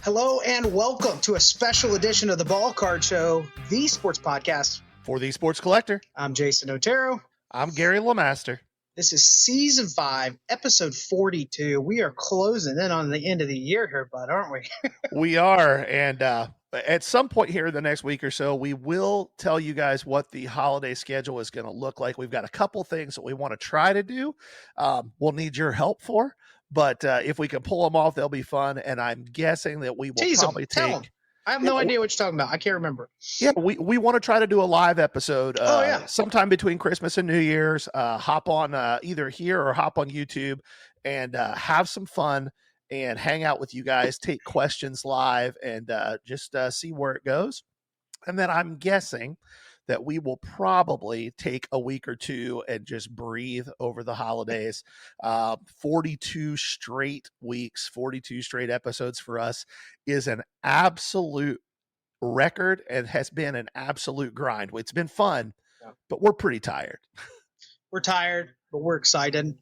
Hello and welcome to a special edition of the Ballcard Show, the sports podcast. For the Sports Collector, I'm Jason Otero. I'm Gary LeMaster. This is Season 5, Episode 42. We are closing in on the end of the year here, bud, aren't we? We are, and at some point here in the next week or so, we will tell you guys what the holiday schedule is going to look like. We've got a couple things that we want to try to do. We'll need your help for, but if we can pull them off, they'll be fun, and I'm guessing that we will probably take... I have no idea what you're talking about. I can't remember. Yeah, we want to try to do a live episode sometime between Christmas and New Year's. Hop on either here or hop on YouTube and have some fun and hang out with you guys, take questions live, and just see where it goes. And then I'm guessing that we will probably take a week or two and just breathe over the holidays. 42 straight weeks, 42 straight episodes for us is an absolute record and has been an absolute grind. It's been fun, but we're pretty tired. We're tired, but we're excited.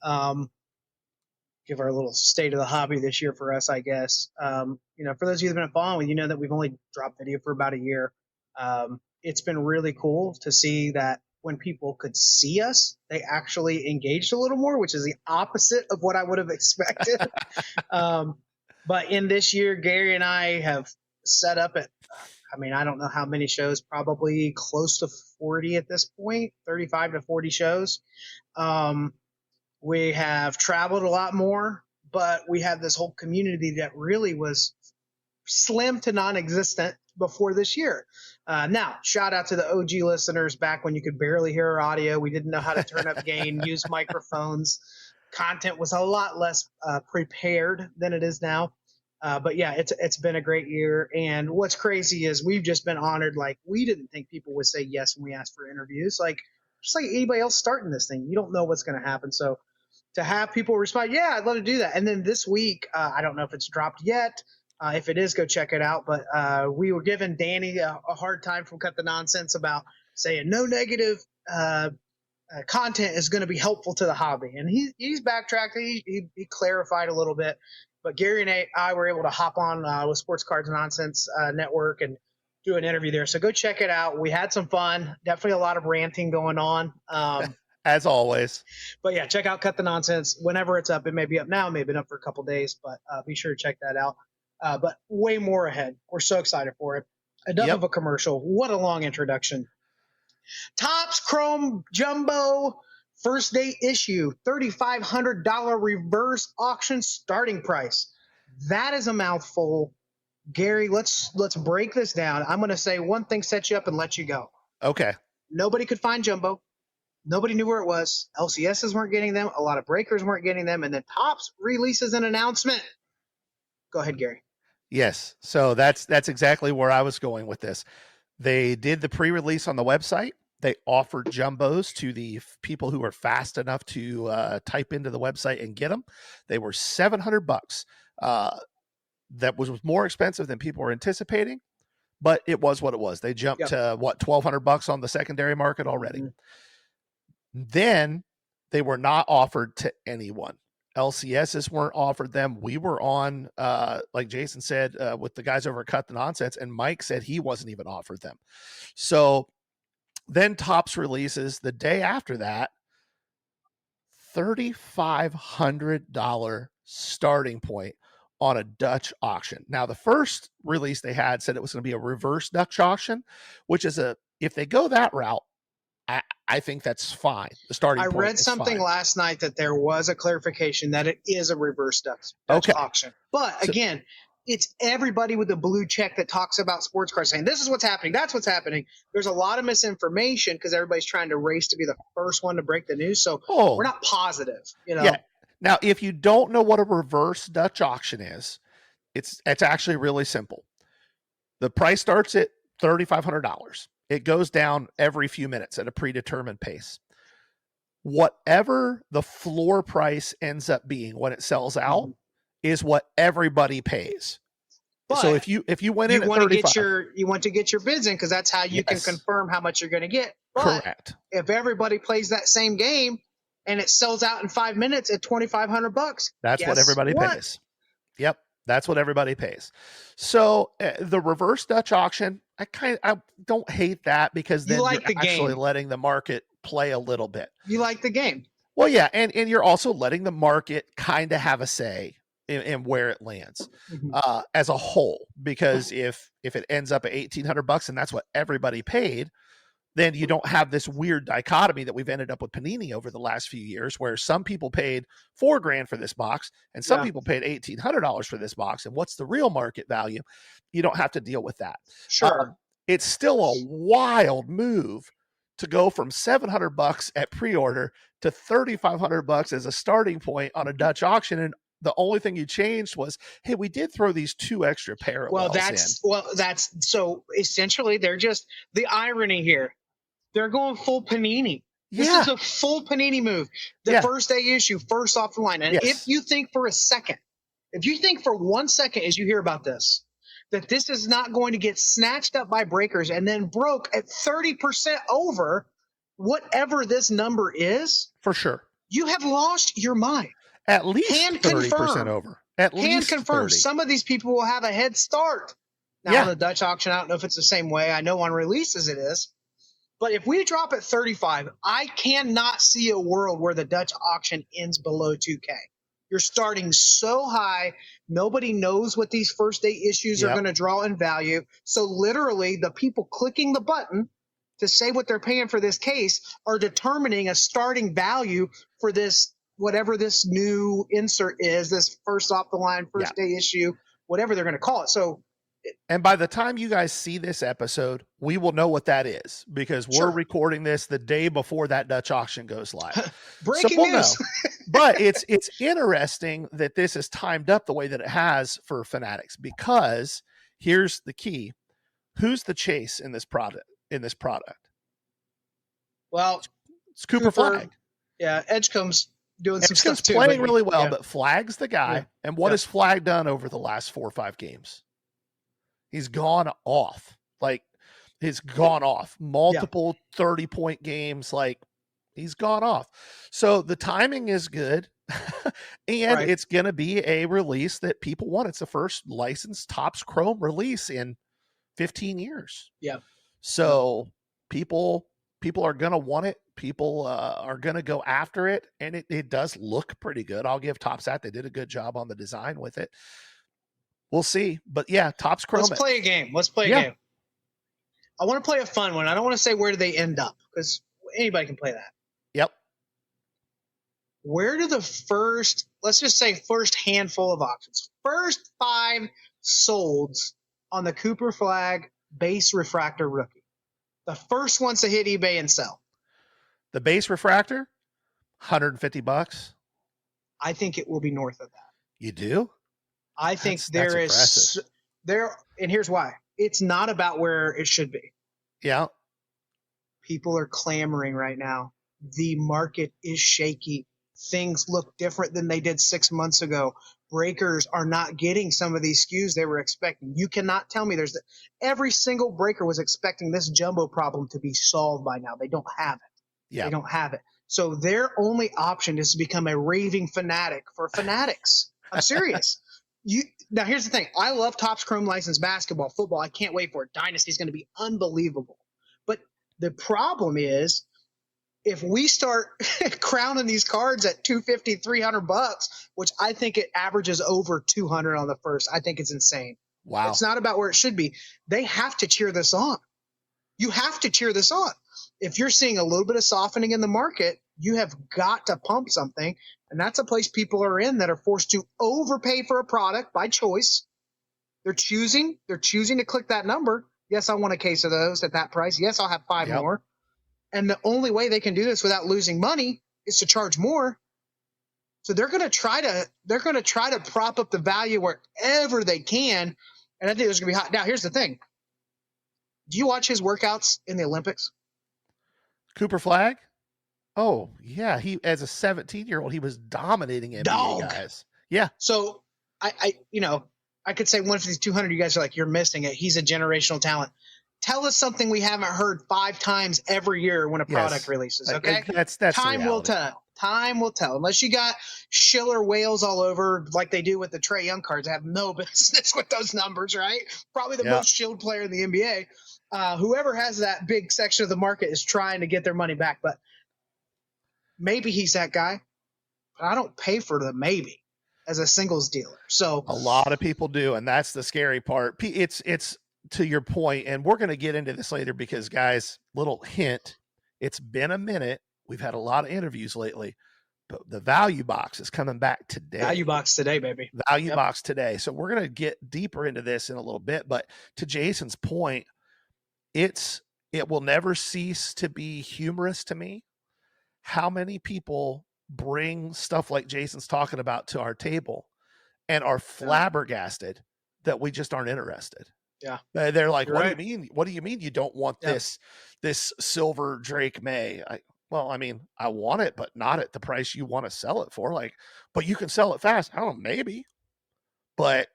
Give our little state of the hobby this year for us, I guess. For those of you that have been following, you know that we've only dropped video for about a year. It's been really cool to see that when people could see us, they actually engaged a little more, which is the opposite of what I would have expected. But in this year, Gary and I have set up I don't know how many shows, probably close to 40 at this point, 35 to 40 shows. We have traveled a lot more, but we have this whole community that really was slim to non-existent before this year. Now, shout out to the OG listeners back when you could barely hear our audio. We didn't know how to turn up gain, use microphones. Content was a lot less prepared than it is now. But yeah, it's been a great year. And what's crazy is we've just been honored. Like, we didn't think people would say yes when we asked for interviews. Like, just like anybody else starting this thing, you don't know what's going to happen. So to have people respond, yeah, I'd love to do that. And then this week, I don't know if it's dropped yet. If it is, go check it out. But we were giving Danny a hard time from Cut the Nonsense about saying no negative content is going to be helpful to the hobby. And he's backtracked. He clarified a little bit. But Gary and I were able to hop on with Sports Cards Nonsense Network and do an interview there. So go check it out. We had some fun. Definitely a lot of ranting going on. As always. But yeah, check out Cut the Nonsense. Whenever it's up, it may be up now, it may have been up for a couple days, but be sure to check that out. But way more ahead. We're so excited for it. Enough of a commercial. What a long introduction. Topps Chrome Jumbo first day issue, $3,500 reverse auction starting price. That is a mouthful. Gary, let's break this down. I'm going to say one thing, set you up, and let you go. Okay. Nobody could find Jumbo. Nobody knew where it was. LCSs weren't getting them. A lot of breakers weren't getting them. And then Topps releases an announcement. Go ahead, Gary. Yes. So that's exactly where I was going with this. They did the pre-release on the website. They offered jumbos to the people who were fast enough to type into the website and get them. They were $700. That was more expensive than people were anticipating, but it was what it was. They jumped to $1,200 on the secondary market already. Mm-hmm. Then they were not offered to anyone. LCSs weren't offered them. We were on, like Jason said, with the guys over at Cut the Nonsense, and Mike said he wasn't even offered them. So then Topps releases the day after that, $3,500 starting point on a Dutch auction. Now, the first release they had said it was going to be a reverse Dutch auction, which is if they go that route, I think that's fine. The starting point. I read something last night that there was a clarification that it is a reverse Dutch auction. But again, it's everybody with a blue check that talks about sports cards saying this is what's happening, that's what's happening. There's a lot of misinformation because everybody's trying to race to be the first one to break the news. So we're not positive, Yeah. Now, if you don't know what a reverse Dutch auction is, it's actually really simple. The price starts at $3,500. It goes down every few minutes at a predetermined pace. Whatever the floor price ends up being when it sells out is what everybody pays. But so if you went in at 35, you want to get your bids in because that's how you can confirm how much you're going to get. But correct. If everybody plays that same game and it sells out in 5 minutes at $2,500, that's what everybody pays. Yep. That's what everybody pays. So the reverse Dutch auction, I don't hate that, because then You like you're the actually game. letting the market play a little bit. You like the game. Well, yeah, and you're also letting the market kind of have a say in where it lands as a whole. Because if it ends up at $1,800 and that's what everybody paid, then you don't have this weird dichotomy that we've ended up with Panini over the last few years, where some people paid $4,000 for this box and some people paid $1,800 for this box. And what's the real market value? You don't have to deal with that. Sure. It's still a wild move to go from $700 at pre-order to $3,500 as a starting point on a Dutch auction. And the only thing you changed was, hey, we did throw these 2 extra parallels that's so essentially they're just the irony here. They're going full Panini. This is a full Panini move. The first day issue, first off the line. And if you think for 1 second as you hear about this, that this is not going to get snatched up by breakers and then broke at 30% over whatever this number is, for sure, you have lost your mind. At least Can 30% confirm. over. At Can least confirm 30. some of these people will have a head start. Now on the Dutch auction, I don't know if it's the same way. I know on releases it is. But if we drop at 35, I cannot see a world where the Dutch auction ends below 2K. You're starting so high. Nobody knows what these first day issues are going to draw in value. So literally the people clicking the button to say what they're paying for this case are determining a starting value for this, whatever this new insert is, this first off the line, first day issue, whatever they're going to call it. So, and by the time you guys see this episode, we will know what that is, because we're recording this the day before that Dutch auction goes live. Breaking news. But it's interesting that this is timed up the way that it has for Fanatics, because here's the key. Who's the chase in this product? Well, it's Cooper Flag. Yeah, Edgecombe's doing some stuff too. Playing really well, but Flag's the guy. Yeah. And what has Flag done over the last 4 or 5 games? He's gone off. He's gone off. Multiple 30-point games. He's gone off. So the timing is good. And it's going to be a release that people want. It's the first licensed Topps Chrome release in 15 years. Yeah. So people are going to want it. People are going to go after it. And it does look pretty good. I'll give Topps that. They did a good job on the design with it. We'll see. But Topps Chrome. Let's play a game. I want to play a fun one. I don't want to say where do they end up, because anybody can play that. Yep. Where do the first handful of auctions, first 5 solds on the Cooper Flag base refractor rookie, the first ones to hit eBay and sell? The base refractor, $150. I think it will be north of that. You do? I think that's and here's why. It's not about where it should be. Yeah. People are clamoring right now. The market is shaky. Things look different than they did 6 months ago. Breakers are not getting some of these SKUs they were expecting. You cannot tell me every single breaker was expecting this jumbo problem to be solved by now. They don't have it. Yeah. They don't have it. So their only option is to become a raving fanatic for fanatics. I'm serious. Now, here's the thing. I love Topps Chrome licensed basketball, football. I can't wait for it. Dynasty is going to be unbelievable. But the problem is, if we start crowning these cards at $250, $300, which I think it averages over 200 on the first, I think it's insane. Wow. It's not about where it should be. They have to cheer this on. You have to cheer this on. If you're seeing a little bit of softening in the market, you have got to pump something. And that's a place people are in that are forced to overpay for a product by choice. They're choosing to click that number. Yes, I want a case of those at that price. Yes, I'll have 5 more. And the only way they can do this without losing money is to charge more. So they're going to try to prop up the value wherever they can. And I think it's going to be hot. Now, here's the thing. Do you watch his workouts in the Olympics? Cooper Flag? Oh, yeah. He, as a 17-year-old, he was dominating NBA guys. Yeah. So I could say 150, 200. You guys are like, you're missing it. He's a generational talent. Tell us something we haven't heard 5 times every year when a product releases. Okay. That's time will tell. Time will tell. Unless you got Schiller whales all over like they do with the Trae Young cards, I have no business with those numbers, right? Probably the Yeah. most shielded player in the NBA. Whoever has that big section of the market is trying to get their money back, but maybe he's that guy. But I don't pay for the maybe as a singles dealer. So a lot of people do, and that's the scary part. It's to your point, and we're going to get into this later because, guys, little hint, it's been a minute. We've had a lot of interviews lately, but the value box is coming back today. Value box today, baby. Value box today. So we're going to get deeper into this in a little bit, but to Jason's point, it will never cease to be humorous to me how many people bring stuff like Jason's talking about to our table and are flabbergasted that we just aren't interested. Yeah. They're like, You're what right. do you mean? What do you mean you don't want this silver Drake May? I want it, but not at the price you want to sell it for. Like, but you can sell it fast. I don't know, maybe, but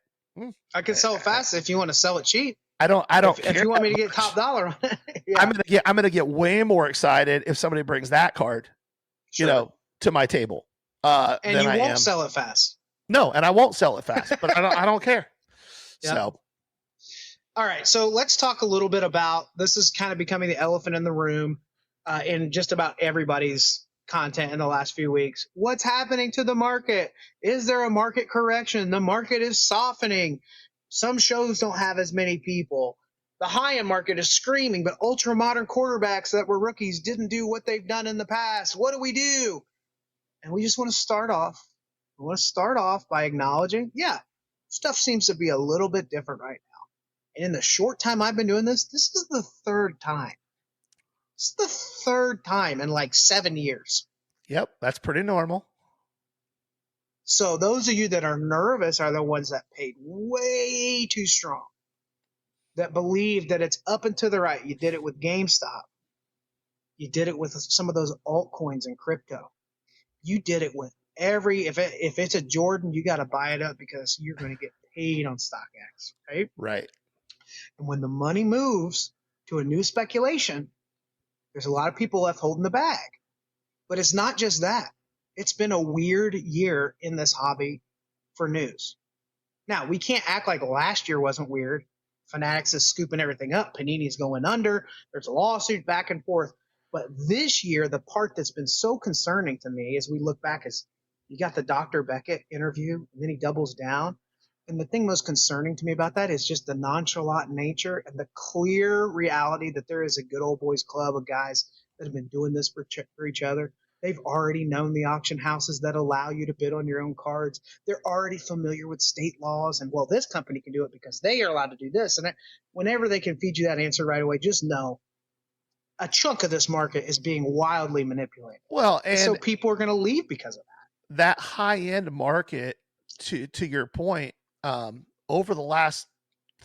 I can sell it fast if you want to sell it cheap. I don't care. If you want me to get top dollar on it. I'm gonna get way more excited if somebody brings that card, Sure. to my table. And you won't sell it fast. No, and I won't sell it fast, but I don't care. Yep. So, all right. So let's talk a little bit about, this is kind of becoming the elephant in the room in just about everybody's content in the last few weeks. What's happening to the market? Is there a market correction? The market is softening. Some shows don't have as many people. The high-end market is screaming, but ultra-modern quarterbacks that were rookies didn't do what they've done in the past. What do we do? And we just want to start off. We want to start off by acknowledging, stuff seems to be a little bit different right now. And in the short time I've been doing this is the third time. It's the third time in like 7 years. yep, that's pretty normal. So those of you that are nervous are the ones that paid way too strong, that believe that it's up and to the right. You did it with GameStop. You did it with some of those altcoins and crypto. You did it with if it's a Jordan, you got to buy it up because you're going to get paid on StockX, right? Right. And when the money moves to a new speculation, there's a lot of people left holding the bag. But it's not just that. It's been a weird year in this hobby for news. Now, we can't act like last year wasn't weird. Fanatics is scooping everything up. Panini's going under. There's a lawsuit back and forth. But this year, the part that's been so concerning to me as we look back is you got the Dr. Beckett interview, and then he doubles down. And the thing most concerning to me about that is just the nonchalant nature and the clear reality that there is a good old boys club of guys that have been doing this for each other. They've already known the auction houses that allow you to bid on your own cards. They're already familiar with state laws. And, well, this company can do it because they are allowed to do this. And whenever they can feed you that answer right away, just know a chunk of this market is being wildly manipulated. Well, and so people are going to leave because of that. That high-end market, to your point, over the last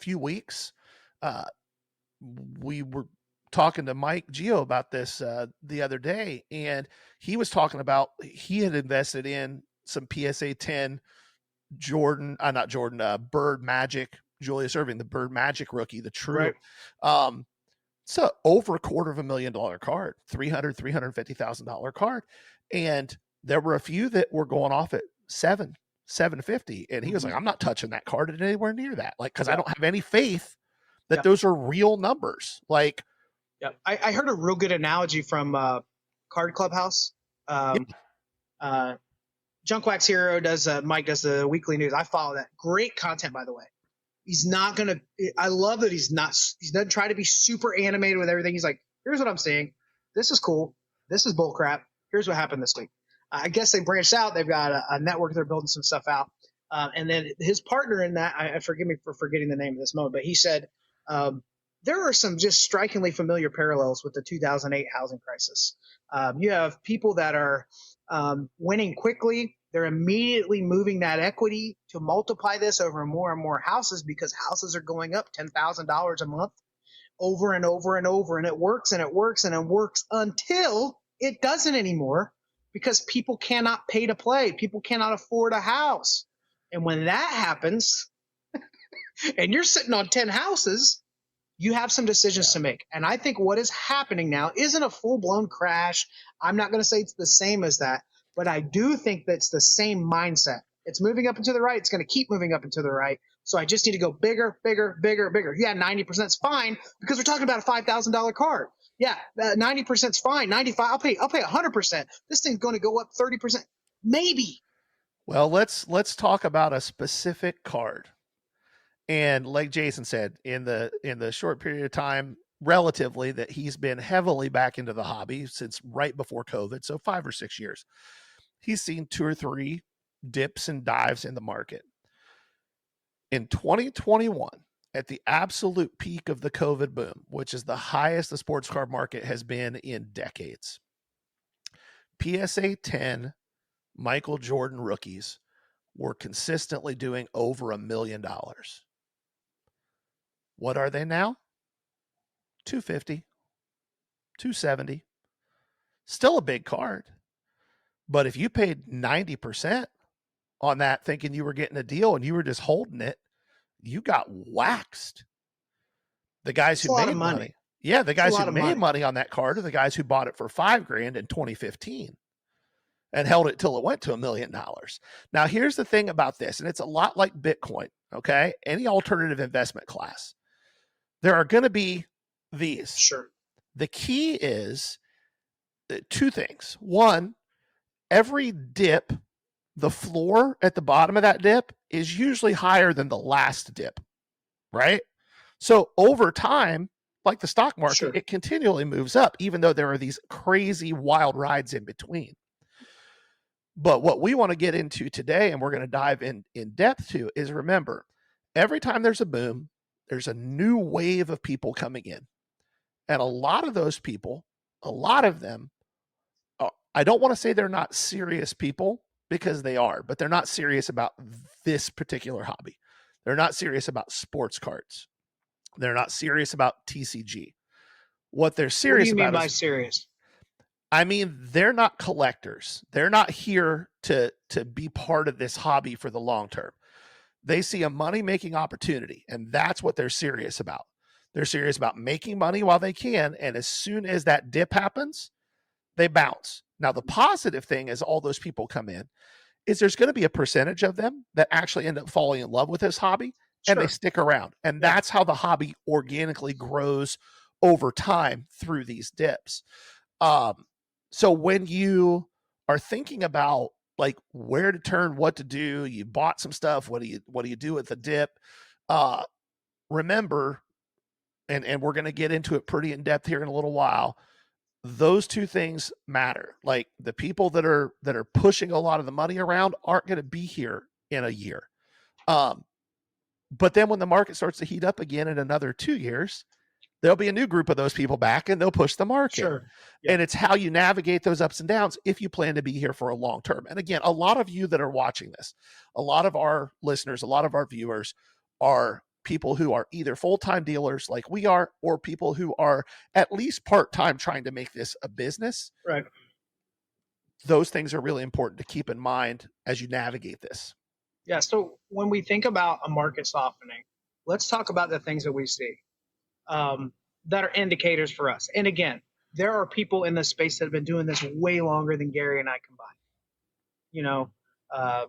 few weeks, we were talking to Mike Geo about this the other day, and he was talking about he had invested in some PSA 10 Bird Magic, Julius Erving, the Bird Magic rookie, the true. Right. So over $250,000 card, $350,000 card. And there were a few that were going off at $750. And he was like, I'm not touching that card at anywhere near that. Like, cause I don't have any faith that those are real numbers. Like, I heard a real good analogy from Card Clubhouse. Junk Wax Hero does, Mike does the weekly news. I follow that. Great content, by the way. He's not going to, I love that he doesn't try to be super animated with everything. He's like, here's what I'm seeing. This is cool. This is bull crap. Here's what happened this week. I guess they branched out. They've got a network. They're building some stuff out. And then his partner in that, I forgive me for forgetting the name of this moment, but he said, there are some just strikingly familiar parallels with the 2008 housing crisis. You have people that are winning quickly. They're immediately moving that equity to multiply this over more and more houses because houses are going up $10,000 a month over and over and over. And it works and it works and it works until it doesn't anymore because people cannot pay to play. People cannot afford a house. And when that happens and you're sitting on 10 houses, you have some decisions to make. And I think what is happening now isn't a full-blown crash. I'm not going to say it's the same as that. But I do think that's the same mindset. It's moving up and to the right. It's going to keep moving up and to the right. So I just need to go bigger, bigger, bigger, bigger. Yeah, 90% is fine because we're talking about a $5,000 card. Yeah, 90% is fine. 95, I'll pay 100%. This thing's going to go up 30%. Maybe. Well, let's talk about a specific card. And like Jason said, in the short period of time, relatively, that he's been heavily back into the hobby since right before COVID, so 5 or 6 years, he's seen 2 or 3 dips and dives in the market. In 2021, at the absolute peak of the COVID boom, which is the highest the sports card market has been in decades, PSA 10 Michael Jordan rookies were consistently doing over $1 million. What are they now? 250, 270. Still a big card. But if you paid 90% on that thinking you were getting a deal and you were just holding it, you got waxed. The guys who made money. Yeah, the guys who made money on that card are the guys who bought it for $5,000 in 2015 and held it till it went to $1 million. Now, here's the thing about this, and it's a lot like Bitcoin, okay? Any alternative investment class. There are going to be these. Sure. The key is 2 things. One, every dip, the floor at the bottom of that dip is usually higher than the last dip, right? So over time, like the stock market, sure, it continually moves up, even though there are these crazy wild rides in between. But what we want to get into today, and we're going to dive in depth to, is remember, every time there's a boom, there's a new wave of people coming in. And a lot of those people, a lot of them, I don't want to say they're not serious people, because they are, but they're not serious about this particular hobby. They're not serious about sports cards. They're not serious about TCG. What they're serious about. What do you mean by serious? I mean, they're not collectors. They're not here to be part of this hobby for the long term. They see a money-making opportunity, and that's what they're serious about. They're serious about making money while they can, and as soon as that dip happens, they bounce. Now, the positive thing as all those people come in is there's going to be a percentage of them that actually end up falling in love with this hobby, and they stick around. And that's how the hobby organically grows over time through these dips. So when you are thinking about like where to turn, what to do, you bought some stuff, what do you do with the dip? Remember, and we're going to get into it pretty in depth here in a little while, those 2 things matter. Like the people that are pushing a lot of the money around aren't going to be here in a year. But then when the market starts to heat up again in another 2 years, there'll be a new group of those people back and they'll push the market. Sure. Yeah. And it's how you navigate those ups and downs if you plan to be here for a long term. And again, a lot of you that are watching this, a lot of our listeners, a lot of our viewers are people who are either full-time dealers like we are, or people who are at least part-time trying to make this a business. Right. Those things are really important to keep in mind as you navigate this. Yeah. So when we think about a market softening, let's talk about the things that we see that are indicators for us. And again, there are people in this space that have been doing this way longer than Gary and I combined. You know,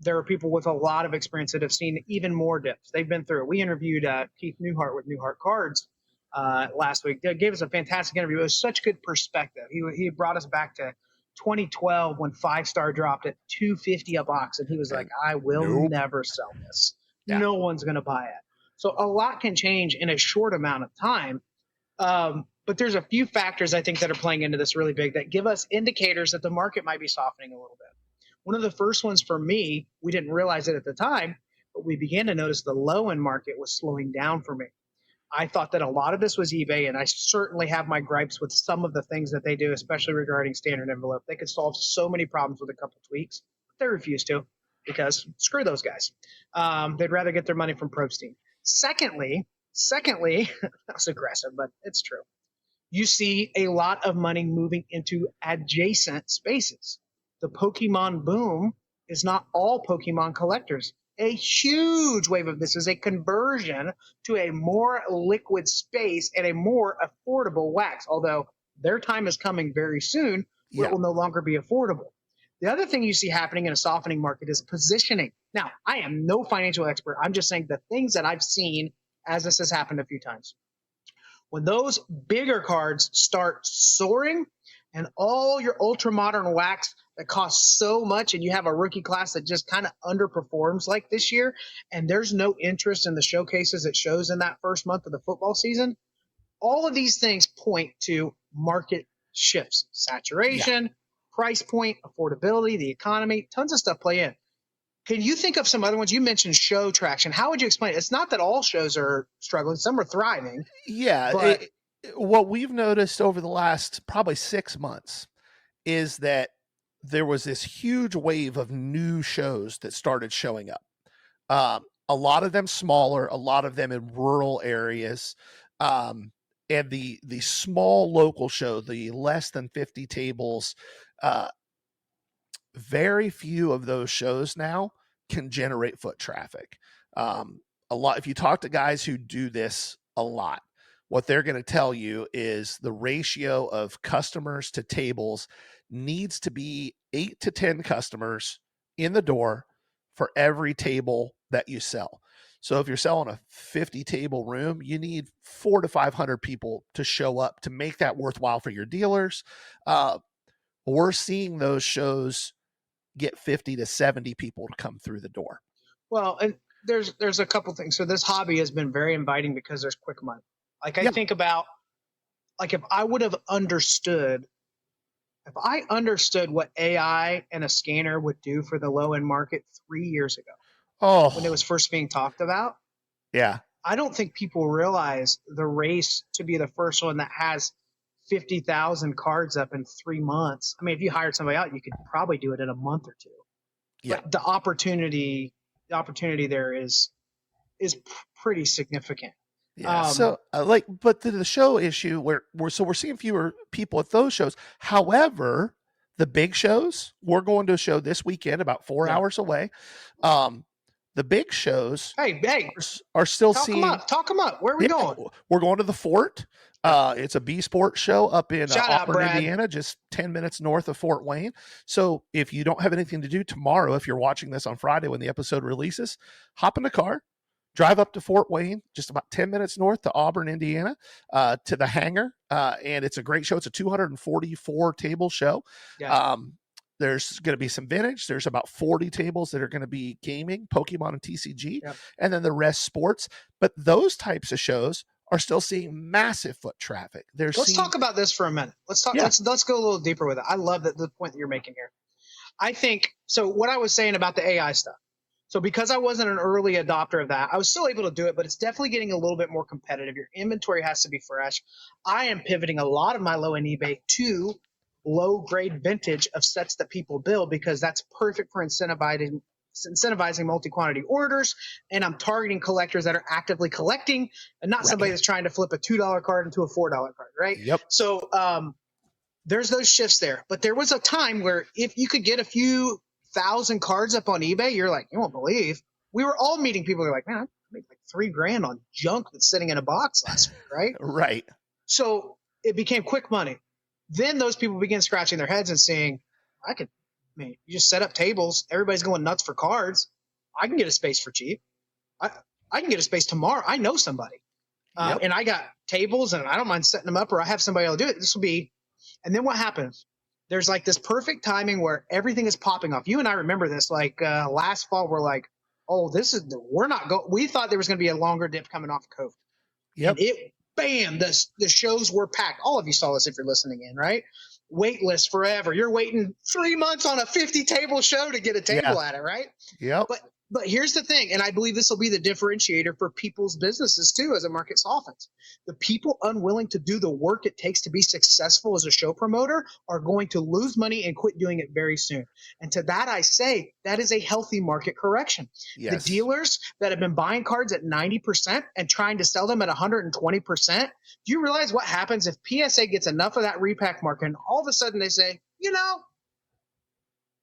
there are people with a lot of experience that have seen even more dips. They've been through it. We interviewed Keith Newhart with Newhart Cards last week. They gave us a fantastic interview. It was such good perspective. He brought us back to 2012 when 5-star dropped at $250 a box, and he was like, "I will never sell this. Yeah. No one's going to buy it." So a lot can change in a short amount of time. But there's a few factors I think that are playing into this really big that give us indicators that the market might be softening a little bit. One of the first ones for me, we didn't realize it at the time, but we began to notice the low-end market was slowing down for me. I thought that a lot of this was eBay, and I certainly have my gripes with some of the things that they do, especially regarding standard envelope. They could solve so many problems with a couple tweaks, but they refuse to because screw those guys. They'd rather get their money from Probstein. Secondly, that's aggressive, but it's true. You see a lot of money moving into adjacent spaces. The Pokemon boom is not all Pokemon collectors. A huge wave of this is a conversion to a more liquid space and a more affordable wax, although their time is coming very soon where it will no longer be affordable. The other thing you see happening in a softening market is positioning. Now, I am no financial expert. I'm just saying the things that I've seen as this has happened a few times. When those bigger cards start soaring and all your ultra modern wax that costs so much, and you have a rookie class that just kind of underperforms like this year, and there's no interest in the showcases it shows in that first month of the football season, all of these things point to market shifts, saturation, price point, affordability, the economy, tons of stuff play in. Can you think of some other ones? You mentioned show traction. How would you explain it? It's not that all shows are struggling. Some are thriving. Yeah. But what we've noticed over the last probably 6 months is that there was this huge wave of new shows that started showing up. A lot of them smaller, a lot of them in rural areas. And the small local show, the less than 50 tables, very few of those shows now can generate foot traffic. A lot, if you talk to guys who do this a lot, what they're going to tell you is the ratio of customers to tables needs to be 8 to 10 customers in the door for every table that you sell. So if you're selling a 50 table room, you need 400 to 500 people to show up to make that worthwhile for your dealers. We're seeing those shows get 50 to 70 people to come through the door. Well, and there's a couple things. So this hobby has been very inviting because there's quick money. Like I think about, like if I understood what AI and a scanner would do for the low end market 3 years ago, when it was first being talked about, I don't think people realize the race to be the first one that has 50,000 cards up in 3 months. I mean, if you hired somebody out, you could probably do it in a month or two. Yeah. But the opportunity there is pretty significant. Yeah. But the show issue we're seeing fewer people at those shows. However, the big shows, we're going to a show this weekend about 4 hours away. The big shows are still seeing. Talk them up. Where are we going? We're going to the Fort. It's a B Sports show up in Auburn, Indiana, just 10 minutes north of Fort Wayne. So if you don't have anything to do tomorrow, if you're watching this on Friday when the episode releases, hop in a car, drive up to Fort Wayne, just about 10 minutes north to Auburn, Indiana, to the hangar. And it's a great show. It's a 244 table show. Yeah. There's going to be some vintage. There's about 40 tables that are going to be gaming, Pokemon and TCG, and then the rest sports. But those types of shows are still seeing massive foot traffic. Let's talk about this for a minute. Let's talk. Yeah. Let's go a little deeper with it. I love the point that you're making here. I think so. What I was saying about the AI stuff. So because I wasn't an early adopter of that, I was still able to do it, but it's definitely getting a little bit more competitive. Your inventory has to be fresh. I am pivoting a lot of my low-end eBay to low-grade vintage of sets that people build because that's perfect for incentivizing multi-quantity orders, and I'm targeting collectors that are actively collecting and not somebody that's trying to flip a $2 card into a $4 card, right? Yep. So there's those shifts there. But there was a time where if you could get a few thousand cards up on eBay, you're like, you won't believe. We were all meeting people who are like, man, I made like $3,000 on junk that's sitting in a box last week, right? Right. So it became quick money. Then those people began scratching their heads and saying, you just set up tables. Everybody's going nuts for cards. I can get a space for cheap. I can get a space tomorrow. I know somebody. And I got tables and I don't mind setting them up, or I have somebody else do it. This will be, and then what happens? There's like this perfect timing where everything is popping off. You and I remember this, like last fall, we're like, oh, we thought there was going to be a longer dip coming off of COVID. Yep. And bam, the shows were packed. All of you saw this if you're listening in, right? Wait list forever. You're waiting 3 months on a 50 table show to get a table at it, right? Yep. But here's the thing, and I believe this will be the differentiator for people's businesses too as the market softens. The people unwilling to do the work it takes to be successful as a show promoter are going to lose money and quit doing it very soon. And to that I say, that is a healthy market correction. Yes. The dealers that have been buying cards at 90% and trying to sell them at 120%, do you realize what happens if PSA gets enough of that repack market and all of a sudden they say,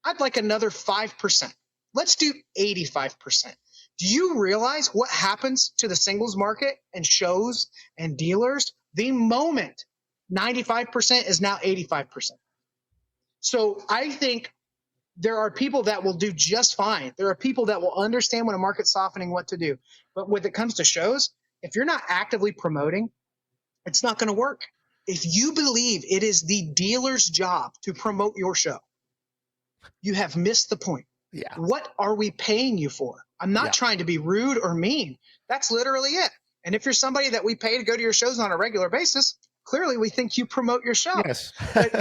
I'd like another 5%. Let's do 85%. Do you realize what happens to the singles market and shows and dealers the moment 95% is now 85%? So I think There are people that will do just fine. There are people that will understand when a market's softening what to do. But when it comes to shows, if you're not actively promoting, it's not going to work. If you believe it is the dealer's job to promote your show, you have missed the point. Yeah. What are we paying you for? I'm not trying to be rude or mean. That's literally it. And if you're somebody that we pay to go to your shows on a regular basis, clearly we think you promote your show. Yes. But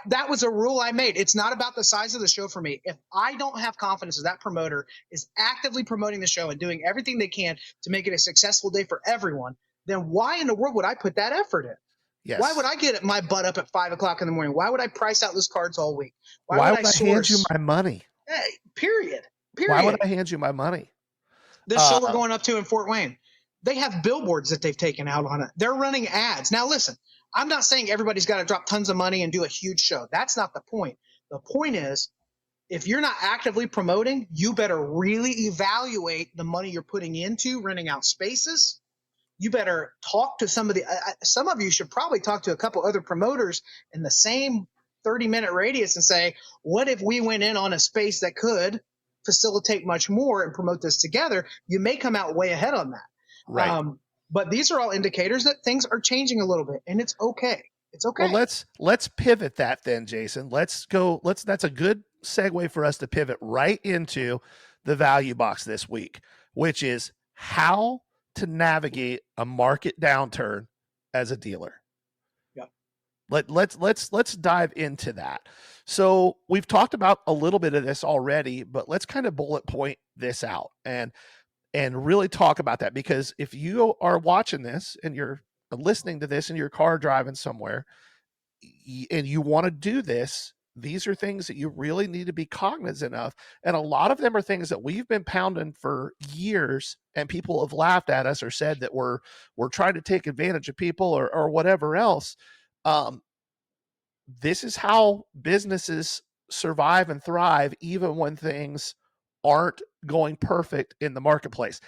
that was a rule I made. It's not about the size of the show for me. If I don't have confidence that that promoter is actively promoting the show and doing everything they can to make it a successful day for everyone, then why in the world would I put that effort in? Yes. Why would I get my butt up at 5 o'clock in the morning? Why would I price out those cards all week? Why would I hand you my money? Period. Why would I hand you my money? This show we're going up to in Fort Wayne, they have billboards that they've taken out on it. They're running ads. Now, listen, I'm not saying everybody's got to drop tons of money and do a huge show. That's not the point. The point is, if you're not actively promoting, you better really evaluate the money you're putting into renting out spaces. You better talk to some of you should probably talk to a couple other promoters in the same 30-minute radius and say, what if we went in on a space that could facilitate much more and promote this together? You may come out way ahead on that. Right. But these are all indicators that things are changing a little bit, and it's okay. It's okay. Well, let's pivot that then, Jason. That's a good segue for us to pivot right into the value box this week, which is how to navigate a market downturn as a dealer. Yeah. Let's dive into that. So we've talked about a little bit of this already, but let's kind of bullet point this out and really talk about that, because if you are watching this and you're listening to this in your car driving somewhere and you want to do this, these are things that you really need to be cognizant of. And a lot of them are things that we've been pounding for years, and people have laughed at us or said that we're trying to take advantage of people or whatever else. This is how businesses survive and thrive, even when things aren't going perfect in the marketplace.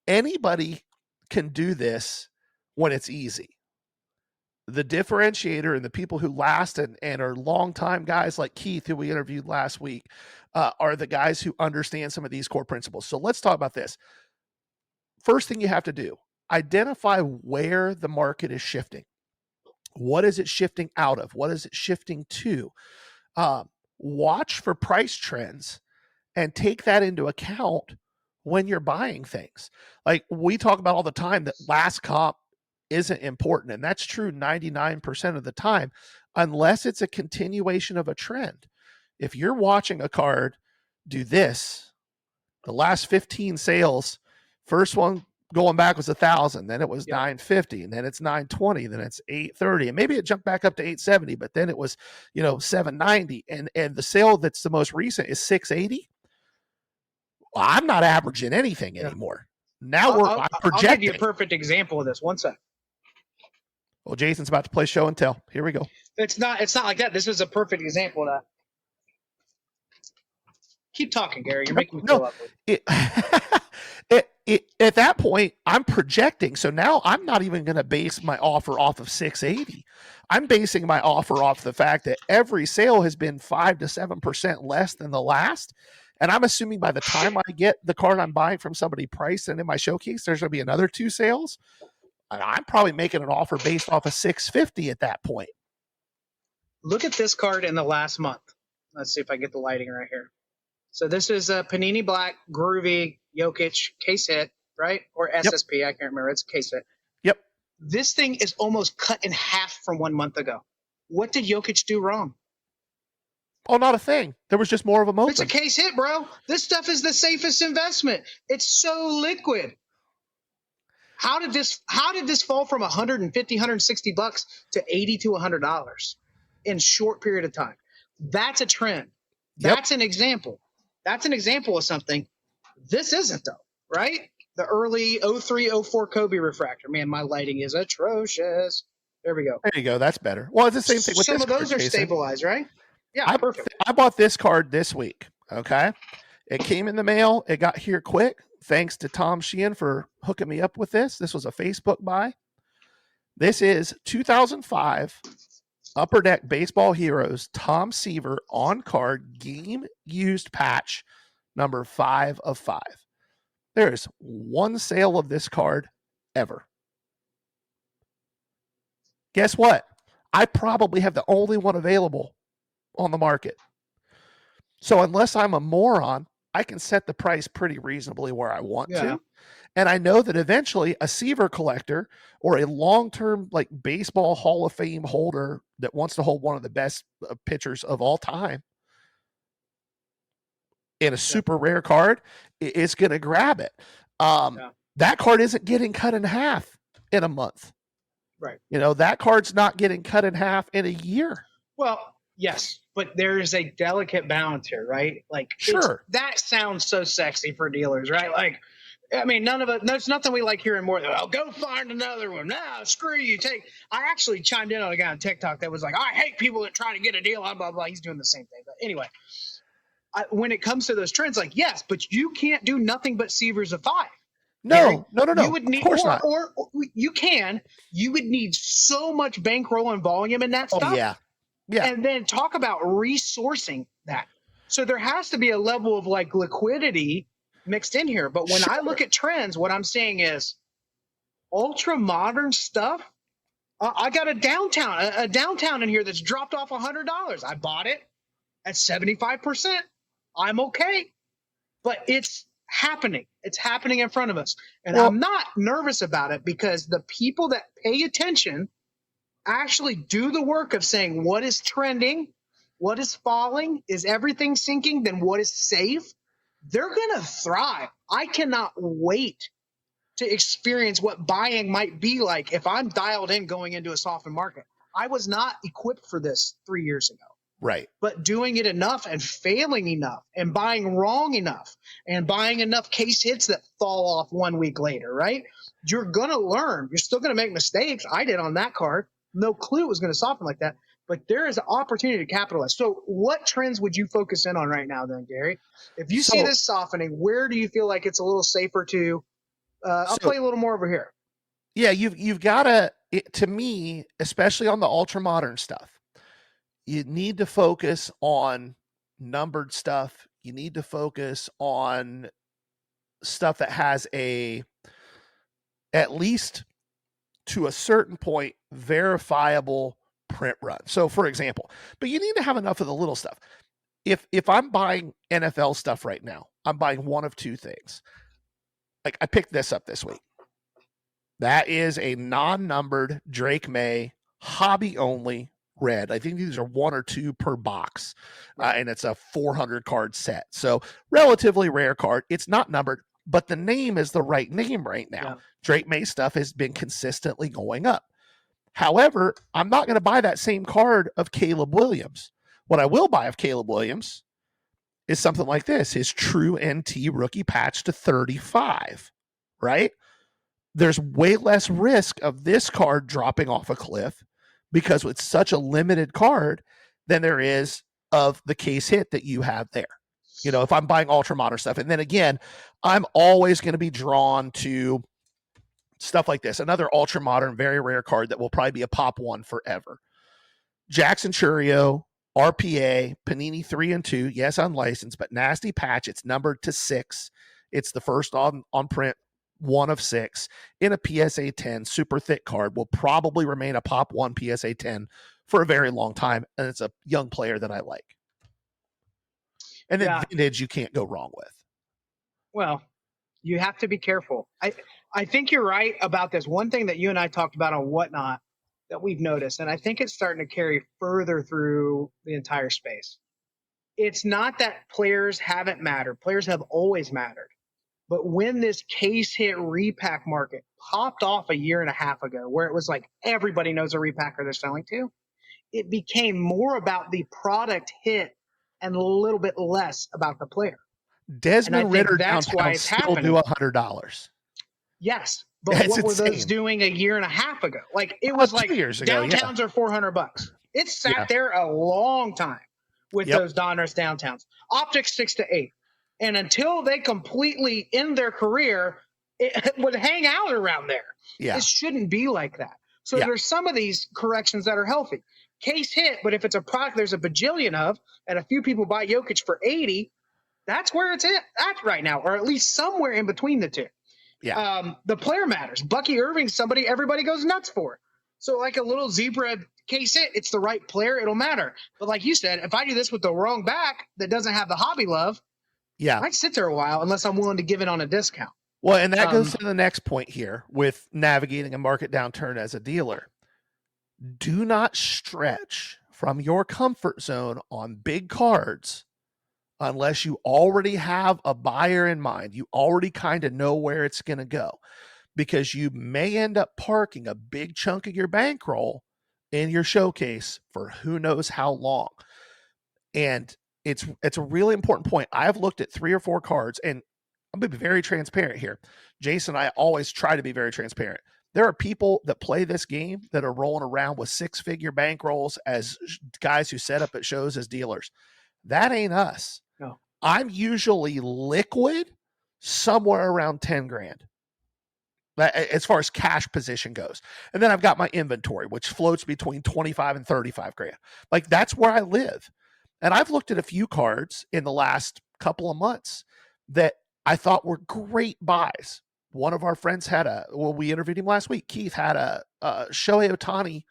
Anybody can do this when it's easy. The differentiator and the people who last and are longtime guys like Keith, who we interviewed last week, are the guys who understand some of these core principles. So let's talk about this. First thing you have to do, identify where the market is shifting. What is it shifting out of? What is it shifting to? Watch for price trends and take that into account when you're buying things. Like we talk about all the time that last comp isn't important. And that's true 99% of the time, unless it's a continuation of a trend. If you're watching a card do this, the last 15 sales, first one going back was 1,000, then it was 950, and then it's 920, then it's 830, and maybe it jumped back up to 870, but then it was 790, and the sale that's the most recent is 680. Well, I'm not averaging anything anymore. Now I'm projecting. I'll give you a perfect example of this. One sec. Well, Jason's about to play show and tell. Here we go. It's not like that. This is a perfect example of that. Keep talking, Gary. You're making me feel at that point, I'm projecting. So now I'm not even going to base my offer off of 680. I'm basing my offer off the fact that every sale has been 5 to 7% less than the last. And I'm assuming by the time I get the card I'm buying from somebody priced and in my showcase, there's going to be another 2 sales. And I'm probably making an offer based off of 650 at that point. Look at this card in the last month. Let's see if I get the lighting right here. So this is a Panini Black Groovy Jokic case hit, right? Or SSP, I can't remember. It's a case hit. Yep. This thing is almost cut in half from 1 month ago. What did Jokic do wrong? Oh, not a thing. There was just more of a moment. It's a case hit, bro. This stuff is the safest investment. It's so liquid. How did this fall from 150, 160 bucks to 80 to $100 in short period of time? That's a trend. That's an example. That's an example of something. This isn't, though, right? The early 03, 04 Kobe refractor. Man, my lighting is atrocious. There we go. There you go. That's better. Well, it's the same thing with some this of those card, are Jason. stabilized, right? Yeah, perfect. I bought this card this week. Okay. It came in the mail. It got here quick. Thanks to Tom Sheehan for hooking me up with this. This was a Facebook buy. This is 2005 Upper Deck Baseball Heroes Tom Seaver on card game used patch number 5 of 5. There is one sale of this card ever. Guess what? I probably have the only one available on the market. So unless I'm a moron, I can set the price pretty reasonably where I want to. And I know that eventually a Seaver collector or a long-term like baseball Hall of Fame holder that wants to hold one of the best pitchers of all time in a super rare card is going to grab it. That card isn't getting cut in half in a month. Right. That card's not getting cut in half in a year. Well, yes, but there is a delicate balance here, right? Like, sure, that sounds so sexy for dealers, right? Like, I mean, there's nothing we like hearing more than, oh, go find another one. No, screw you. I actually chimed in on a guy on TikTok that was like, I hate people that try to get a deal on blah, blah. He's doing the same thing. But anyway, when it comes to those trends, like, yes, but you can't do nothing but Seavers of 5. No. You would need, or you would need so much bankroll and volume in that stuff. Yeah. And then talk about resourcing that. So there has to be a level of like liquidity mixed in here. But when I look at trends, what I'm saying is ultra modern stuff. I got a downtown in here that's dropped off $100. I bought it at 75%. I'm okay. But it's happening. It's happening in front of us. And I'm not nervous about it because the people that pay attention actually do the work of saying what is trending, what is falling, is everything sinking, then what is safe. They're going to thrive. I cannot wait to experience what buying might be like if I'm dialed in going into a softened market. I was not equipped for this 3 years ago. Right. But doing it enough and failing enough and buying wrong enough and buying enough case hits that fall off 1 week later, right? You're going to learn. You're still going to make mistakes. I did on that card. No clue it was going to soften like that. But there is an opportunity to capitalize. So what trends would you focus in on right now then, Gary? If you see this softening, where do you feel like it's a little safer to I'll play a little more over here. Yeah, you've got to, to me, especially on the ultra modern stuff, you need to focus on numbered stuff. You need to focus on stuff that has at least to a certain point, verifiable print run. So for example, but you need to have enough of the little stuff. If I'm buying NFL stuff right now, I'm buying one of two things. Like I picked this up this week. That is a non-numbered Drake May hobby only red. I think these are one or two per box, and it's a 400 card set. So relatively rare card. It's not numbered, but the name is the right name right now. Yeah. Drake May stuff has been consistently going up. However, I'm not going to buy that same card of Caleb Williams. What I will buy of Caleb Williams is something like this, his true NT rookie patch to 35, right? There's way less risk of this card dropping off a cliff because it's such a limited card than there is of the case hit that you have there. You know, if I'm buying ultra modern stuff. And then again, I'm always going to be drawn to stuff like this. Another ultra modern, very rare card that will probably be a pop one forever. Jackson Churio, RPA, Panini 3 and 2. Yes, unlicensed, but nasty patch. It's numbered to 6. It's the first on print, 1 of 6 in a PSA 10 super thick card. Will probably remain a pop 1 PSA 10 for a very long time. And it's a young player that I like. And then vintage, you can't go wrong with. Well, you have to be careful. I think you're right about this. One thing that you and I talked about on Whatnot that we've noticed, and I think it's starting to carry further through the entire space. It's not that players haven't mattered. Players have always mattered. But when this case hit repack market popped off a year and a half ago, where it was like everybody knows a repacker they're selling to, it became more about the product hit and a little bit less about the player. Desmond Ritter downtown still do $100. Yes, but what were those doing a year and a half ago? Like it was like 2 years ago, downtowns are $400. It sat there a long time with those Donruss downtowns. Optics 6 to 8, and until they completely end their career, it would hang out around there. It shouldn't be like that. So there's some of these corrections that are healthy. case hit, but if it's a product there's a bajillion of, and a few people buy Jokic for 80, that's where it's at right now, or at least somewhere in between the two. Yeah. The player matters. Bucky Irving's somebody everybody goes nuts for. So like a little zebra case hit, it's the right player, it'll matter. But like you said, if I do this with the wrong back that doesn't have the hobby love, yeah, I might sit there a while unless I'm willing to give it on a discount. Well, and that goes to the next point here with navigating a market downturn as a dealer. Do not stretch from your comfort zone on big cards unless you already have a buyer in mind. You already kind of know where it's going to go, because you may end up parking a big chunk of your bankroll in your showcase for who knows how long. And it's a really important point. I've looked at 3 or 4 cards, and I'm going to be very transparent here. Jason and I always try to be very transparent. There are people that play this game that are rolling around with 6-figure bankrolls as guys who set up at shows as dealers. That ain't us. No. I'm usually liquid somewhere around 10 grand as far as cash position goes. And then I've got my inventory, which floats between 25 and 35 grand. Like, that's where I live. And I've looked at a few cards in the last couple of months that I thought were great buys. One of our friends had we interviewed him last week. Keith had a Shohei Ohtani,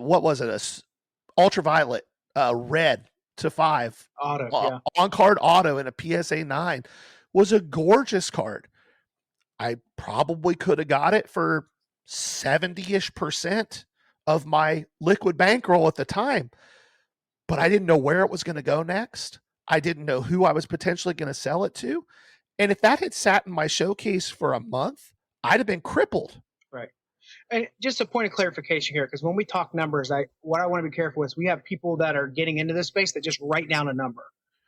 what was it? A ultraviolet red to 5 auto, on card auto in a PSA 9. Was a gorgeous card. I probably could have got it for 70-ish% of my liquid bankroll at the time, but I didn't know where it was going to go next. I didn't know who I was potentially going to sell it to. And if that had sat in my showcase for a month, I'd have been crippled. Right. And just a point of clarification here, because when we talk numbers, what I want to be careful with is we have people that are getting into this space that just write down a number.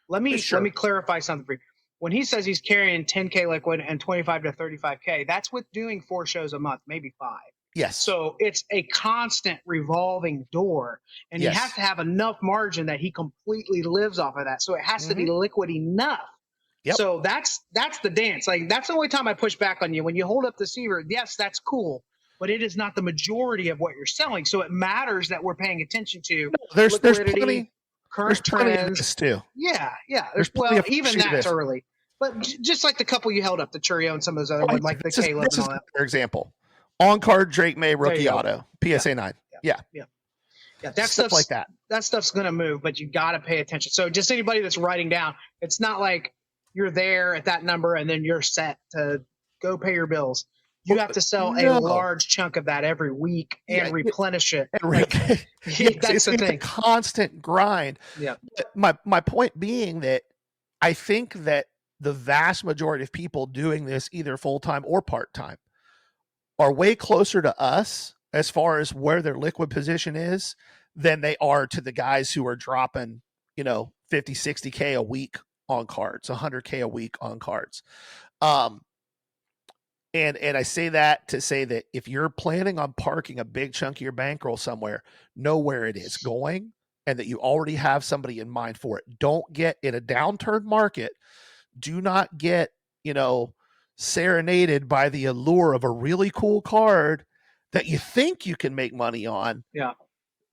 Let me clarify something for you. When he says he's carrying 10K liquid and 25 to 35K, that's with doing 4 shows a month, maybe 5. Yes. So it's a constant revolving door, and yes. he has to have enough margin that he completely lives off of that. So it has to be liquid enough. Yep. So that's the dance. Like, that's the only time I push back on you. When you hold up the receiver, yes, that's cool, but it is not the majority of what you're selling. So it matters that we're paying attention to there's liquidity, plenty, current trends. Of too. Yeah. There's even that's early. But just like the couple you held up, the Churio and some of those other ones, like the Caleb and all that. For example, on card Drake May rookie auto, PSA 9. Yeah. That stuff like that. That stuff's going to move, but you got to pay attention. So just anybody that's writing down, it's not like you're there at that number and then you're set to go pay your bills. You have to sell a large chunk of that every week and replenish it. That's the thing. A constant grind. Yeah. My point being that I think that the vast majority of people doing this either full-time or part-time are way closer to us as far as where their liquid position is than they are to the guys who are dropping, 50, 60K a week on cards, 100K a week on cards. And I say that to say that if you're planning on parking a big chunk of your bankroll somewhere, know where it is going and that you already have somebody in mind for it. Don't get in a downturn market. Do not get, serenaded by the allure of a really cool card that you think you can make money on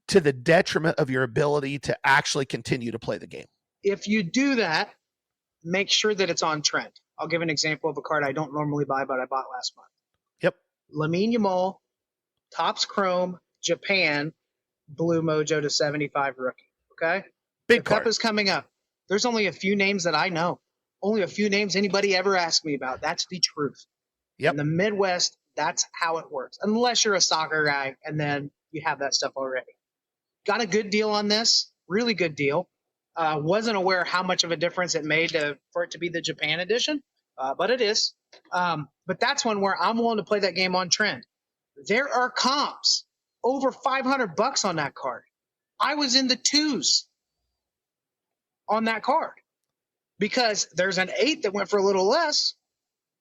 to the detriment of your ability to actually continue to play the game. If you do that, make sure that it's on trend. I'll give an example of a card I don't normally buy, but I bought last month. Yep. Lamine Yamal, Topps Chrome, Japan, Blue Mojo to 75 rookie. Okay? Big the card. Cup is coming up. There's only a few names that I know. Only a few names anybody ever asked me about. That's the truth. Yep. In the Midwest, that's how it works. Unless you're a soccer guy, and then you have that stuff already. Got a good deal on this. Really good deal. Wasn't aware how much of a difference it made for it to be the Japan edition, but it is. But that's one where I'm willing to play that game on trend. There are comps over $500 on that card. I was in the 2s on that card because there's an 8 that went for a little less.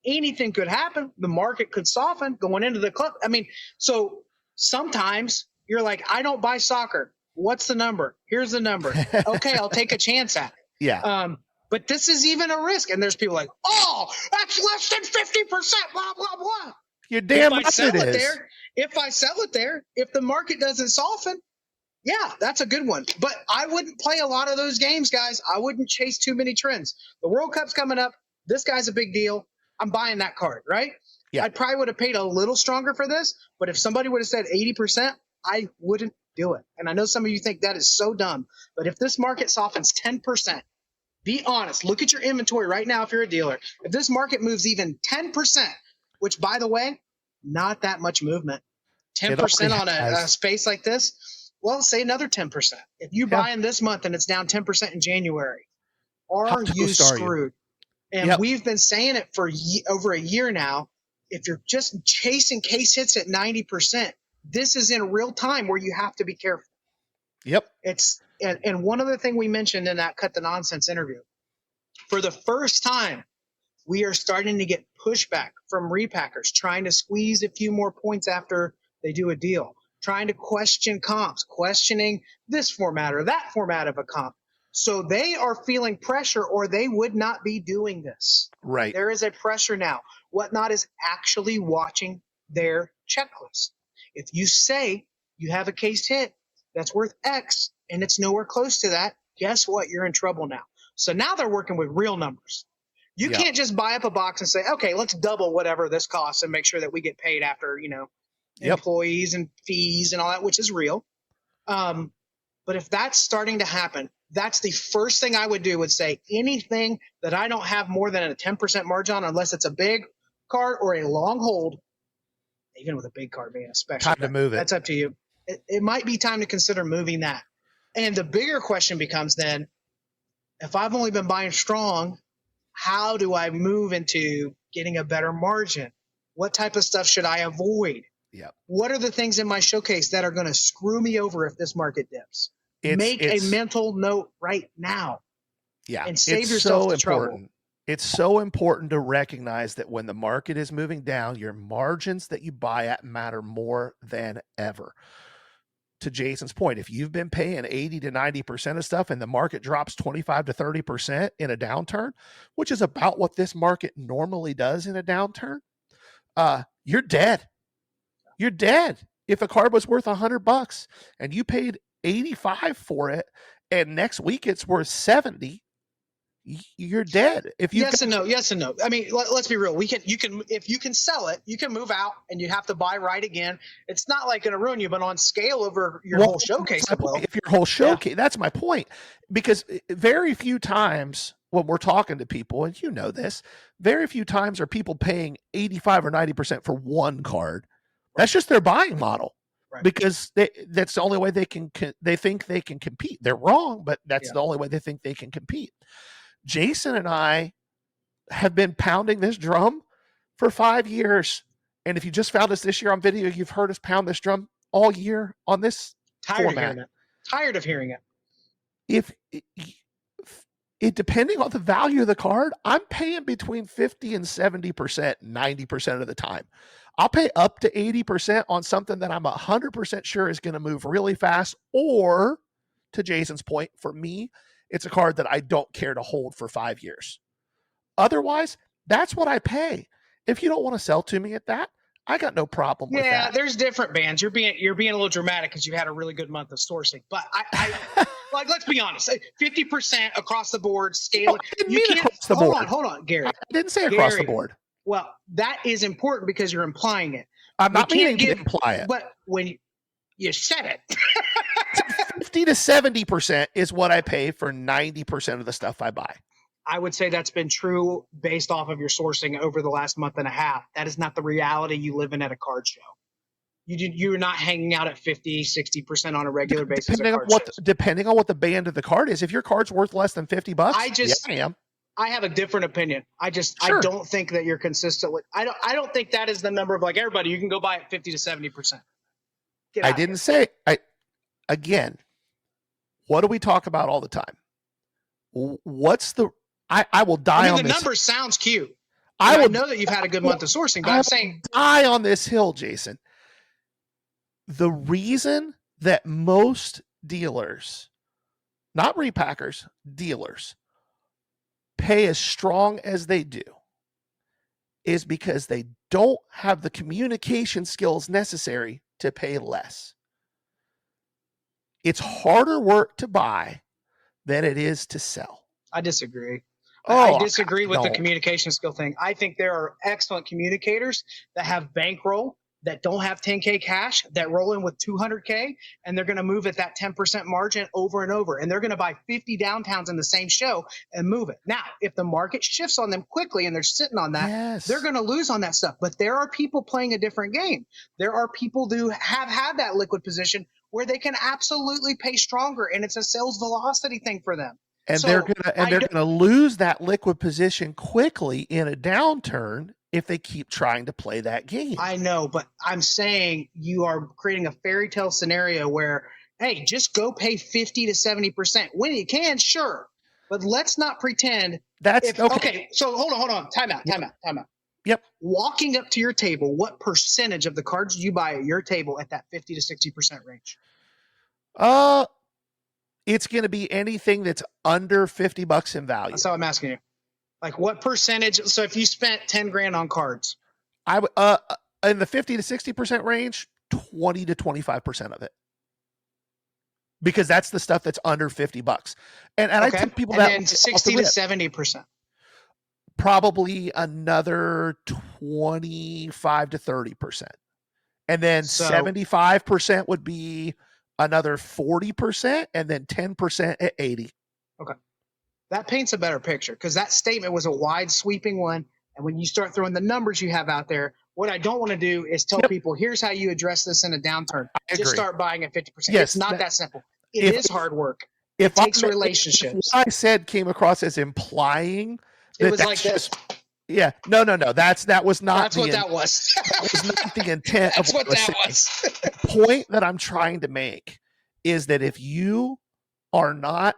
Anything could happen. The market could soften going into the club. I mean, so sometimes you're like, I don't buy soccer. What's the number? Here's the number. Okay, I'll take a chance at it. Yeah. But this is even a risk. And there's people like, oh, that's less than 50%, blah, blah, blah. You're damn right it is. if I sell it there, if the market doesn't soften, yeah, that's a good one. But I wouldn't play a lot of those games, guys. I wouldn't chase too many trends. The World Cup's coming up. This guy's a big deal. I'm buying that card, right? Yeah. I probably would have paid a little stronger for this, but if somebody would have said 80%, I wouldn't do it. And I know some of you think that is so dumb, but if this market softens 10%, be honest. Look at your inventory right now if you're a dealer. If this market moves even 10%, which, by the way, not that much movement, 10% on a space like this, well, say another 10%. If you buy in this month and it's down 10% in January, are you screwed? And we've been saying it for over a year now. If you're just chasing case hits at 90%, this is in real time where you have to be careful. Yep. And one other thing we mentioned in that Cut the Nonsense interview, for the first time, we are starting to get pushback from repackers trying to squeeze a few more points after they do a deal, trying to question comps, questioning this format or that format of a comp. So they are feeling pressure or they would not be doing this. Right. There is a pressure now. Whatnot is actually watching their checklist. If you say you have a case hit that's worth X and it's nowhere close to that, guess what? You're in trouble now. So now they're working with real numbers. You can't just buy up a box and say, okay, let's double whatever this costs and make sure that we get paid after, employees and fees and all that, which is real. But if that's starting to happen, that's the first thing I would do, would say anything that I don't have more than a 10% margin on, unless it's a big card or a long hold, even with a big card being a special. Time to move it. That's up to you. It might be time to consider moving that. And the bigger question becomes then, if I've only been buying strong, how do I move into getting a better margin? What type of stuff should I avoid? Yep. What are the things in my showcase that are going to screw me over if this market dips? Make a mental note right now. Yeah. And save yourself the trouble. It's so important to recognize that when the market is moving down, your margins that you buy at matter more than ever. To Jason's point, if you've been paying 80 to 90% of stuff and the market drops 25 to 30% in a downturn, which is about what this market normally does in a downturn, you're dead. You're dead. If a card was worth $100 and you paid 85 for it and next week it's worth 70, you're dead. If you yes and no. I mean, let's be real. If you can sell it, you can move out and you have to buy right again. It's not like going to ruin you, but on scale over your whole showcase. If your whole showcase, that's my point. Because very few times when we're talking to people, and you know this, very few times are people paying 85 or 90% for one card. That's just their buying model. Right. Because that's the only way they think they can compete. They're wrong, but that's the only way they think they can compete. Jason and I have been pounding this drum for 5 years. And if you just found us this year on video, you've heard us pound this drum all year on this format. Tired of hearing it. If it depending on the value of the card, I'm paying between 50 and 70%, 90% of the time. I'll pay up to 80% on something that I'm 100% sure is going to move really fast. Or, to Jason's point, for me, it's a card that I don't care to hold for 5 years. Otherwise, that's what I pay. If you don't want to sell to me at that, I got no problem with that. Yeah, there's different bands. You're being a little dramatic because you had a really good month of sourcing. But I like, let's be honest, 50% across the board scaling. You can't across the board. Hold on, Gary. I didn't say across the board. Well, that is important because you're implying it. I'm not meaning to imply it. But when you said it. 50 to 70% is what I pay for 90% of the stuff I buy. I would say that's been true based off of your sourcing over the last month and a half. That is not the reality you live in at a card show. You're not hanging out at 50, 60% on a regular basis. Depending on what the band of the card is. If your card's worth less than $50, I am. I have a different opinion. I don't think that you're consistent with. I don't think that is the number of like everybody. You can go buy at 50 to 70%. I didn't say. Again, what do we talk about all the time? What's the? I will die on this. The number sounds cute. I know that you've had a good month of sourcing, but I'm saying die on this hill, Jason. The reason that most dealers, not repackers, dealers, pay as strong as they do is because they don't have the communication skills necessary to pay less. It's harder work to buy than it is to sell. I disagree. Oh, I disagree with the don't. communication skill thing. I think there are excellent communicators that have bankroll, that don't have 10K cash, that roll in with 200K, and they're going to move at that 10% margin over and over. And they're going to buy 50 downtowns in the same show and move it. Now, if the market shifts on them quickly and they're sitting on that, Yes. they're going to lose on that stuff. But there are people playing a different game. There are people who have had that liquid position where they can absolutely pay stronger, and it's a sales velocity thing for them. And So they're gonna lose that liquid position quickly in a downturn if they keep trying to play that game. I know, but I'm saying you are creating a fairy tale scenario where, hey, just go pay 50 to 70%. When you can, sure. But let's not pretend. That's okay. Okay, so hold on. Time out. Yep. Walking up to your table, what percentage of the cards do you buy at your table at that 50 to 60% range? It's going to be anything that's under $50 in value. That's how I'm asking you. Like what percentage? So if you spent 10 grand on cards, I would in the 50 to 60% range, 20 to 25% of it, because that's the stuff that's under $50. And I tell people and that then 60 to 70%. Probably another 25 to 30%, and then 75% would be another 40%, and then 10% at 80. Okay. That paints a better picture, because that statement was a wide sweeping one. And when you start throwing the numbers you have out there, what I don't want to do is tell people, here's how you address this in a downturn. Just start buying at 50%. Yes, it's not that simple. It is hard work. It takes relationships. What I said came across as implying that it was like this. Yeah. No. That was not. That's what that was. That was not the intent. That's of what that was. The point that I'm trying to make is that if you are not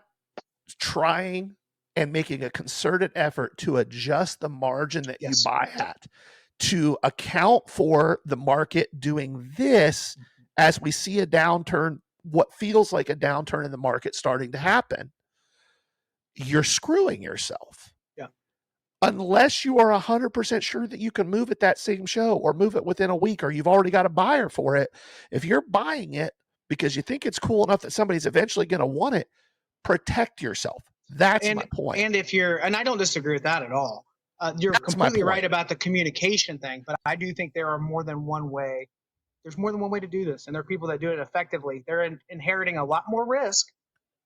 trying and making a concerted effort to adjust the margin that you buy at to account for the market doing this, as we see a downturn, what feels like a downturn in the market starting to happen, you're screwing yourself. Unless you are 100% sure that you can move it that same show, or move it within a week, or you've already got a buyer for it. If you're buying it because you think it's cool enough that somebody's eventually going to want it, protect yourself. That's my point. And and I don't disagree with that at all. You're completely right about the communication thing, but I do think there are more than one way. There's more than one way to do this, and there are people that do it effectively. They're inheriting a lot more risk,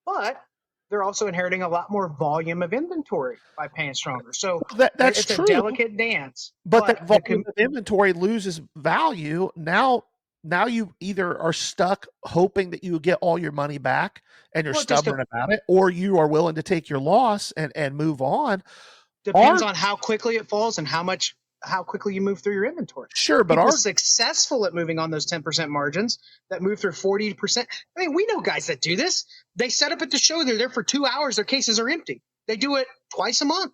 but they're also inheriting a lot more volume of inventory by paying stronger. So that's it's true. a delicate dance. But that volume of inventory loses value. Now you either are stuck hoping that you get all your money back and you're stubborn about it, or you are willing to take your loss and move on. Depends on how quickly it falls and how quickly you move through your inventory. Sure, but people successful at moving on those 10% margins that move through 40%. I mean, we know guys that do this. They set up at the show. They're there for 2 hours. Their cases are empty. They do it twice a month.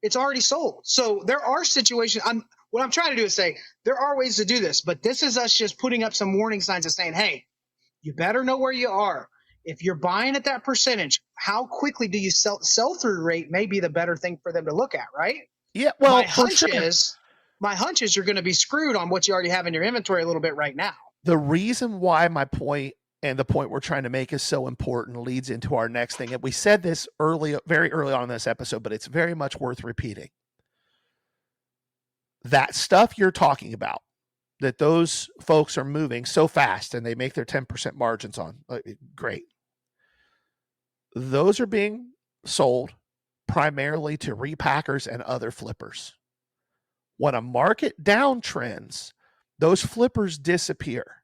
It's already sold. So there are situations. What I'm trying to do is say there are ways to do this, but this is us just putting up some warning signs and saying, hey, you better know where you are. If you're buying at that percentage, how quickly do you sell-through rate may be the better thing for them to look at, right? Yeah, well, my hunch is you're going to be screwed on what you already have in your inventory a little bit right now. The reason why my point and the point we're trying to make is so important leads into our next thing. And we said this very early on in this episode, but it's very much worth repeating. That stuff you're talking about, that those folks are moving so fast and they make their 10% margins on, great. Those are being sold primarily to repackers and other flippers. When a market downtrends, those flippers disappear.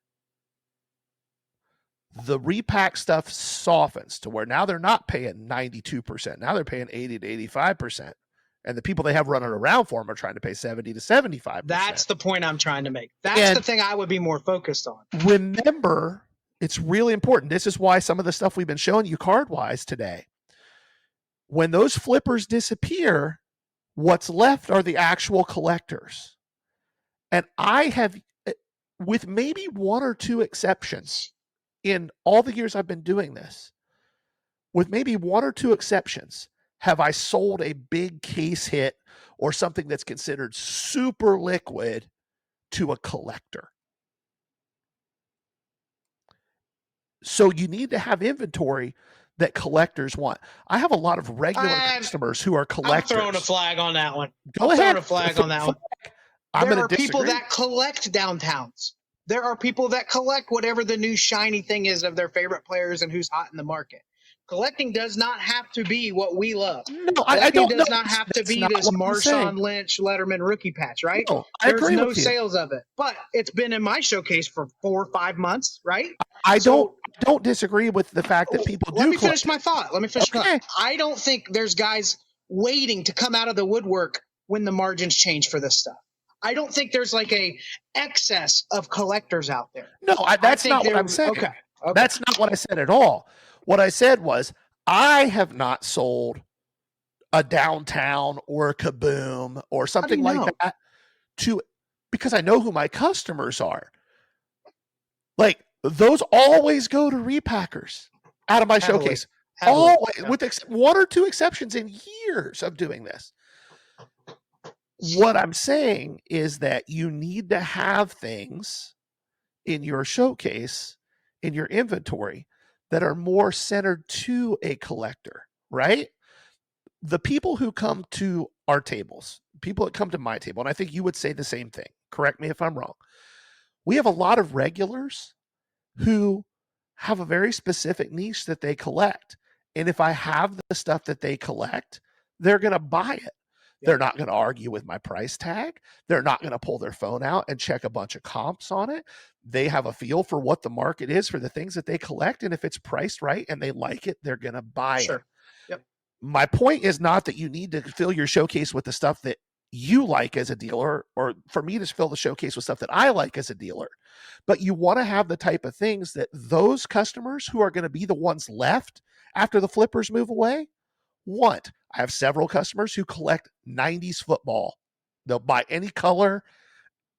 The repack stuff softens to where now they're not paying 92%. Now they're paying 80 to 85%. And the people they have running around for them are trying to pay 70 to 75%. That's the point I'm trying to make. That's the thing I would be more focused on. Remember, it's really important. This is why some of the stuff we've been showing you card-wise today. When those flippers disappear, what's left are the actual collectors. And I have, with maybe one or two exceptions, in all the years I've been doing this, with maybe one or two exceptions, have I sold a big case hit or something that's considered super liquid to a collector. So you need to have inventory that collectors want. I have a lot of regular customers who are collectors. I'm throwing a flag on that one. Go ahead. Throwing a flag on that one. I'm there going are to disagree. people that collect downtowns. There are people that collect whatever the new shiny thing is of their favorite players and who's hot in the market. Collecting does not have to be what we love. No, I don't. Does not have to be this Marshawn Lynch Letterman rookie patch, right? No, I agree with you. There's no sales of it, but it's been in my showcase for 4 or 5 months, right? I don't disagree with the fact that people do. Let me finish my thought. I don't think there's guys waiting to come out of the woodwork when the margins change for this stuff. I don't think there's like a excess of collectors out there. No, that's not what I'm saying. Okay. That's not what I said at all. What I said was I have not sold a downtown or a Kaboom or something like that because I know who my customers are. Like those always go to repackers out of my showcase. Always, with one or two exceptions in years of doing this. What I'm saying is that you need to have things in your showcase, in your inventory, that are more centered to a collector, right? The people who come to our tables, people that come to my table, and I think you would say the same thing. Correct me if I'm wrong. We have a lot of regulars who have a very specific niche that they collect. And if I have the stuff that they collect, they're going to buy it. They're not going to argue with my price tag. They're not going to pull their phone out and check a bunch of comps on it. They have a feel for what the market is for the things that they collect. And if it's priced right and they like it, they're going to buy it. Yep. My point is not that you need to fill your showcase with the stuff that you like as a dealer, or for me to fill the showcase with stuff that I like as a dealer. But you want to have the type of things that those customers who are going to be the ones left after the flippers move away want. I have several customers who collect 90s football. They'll buy any color,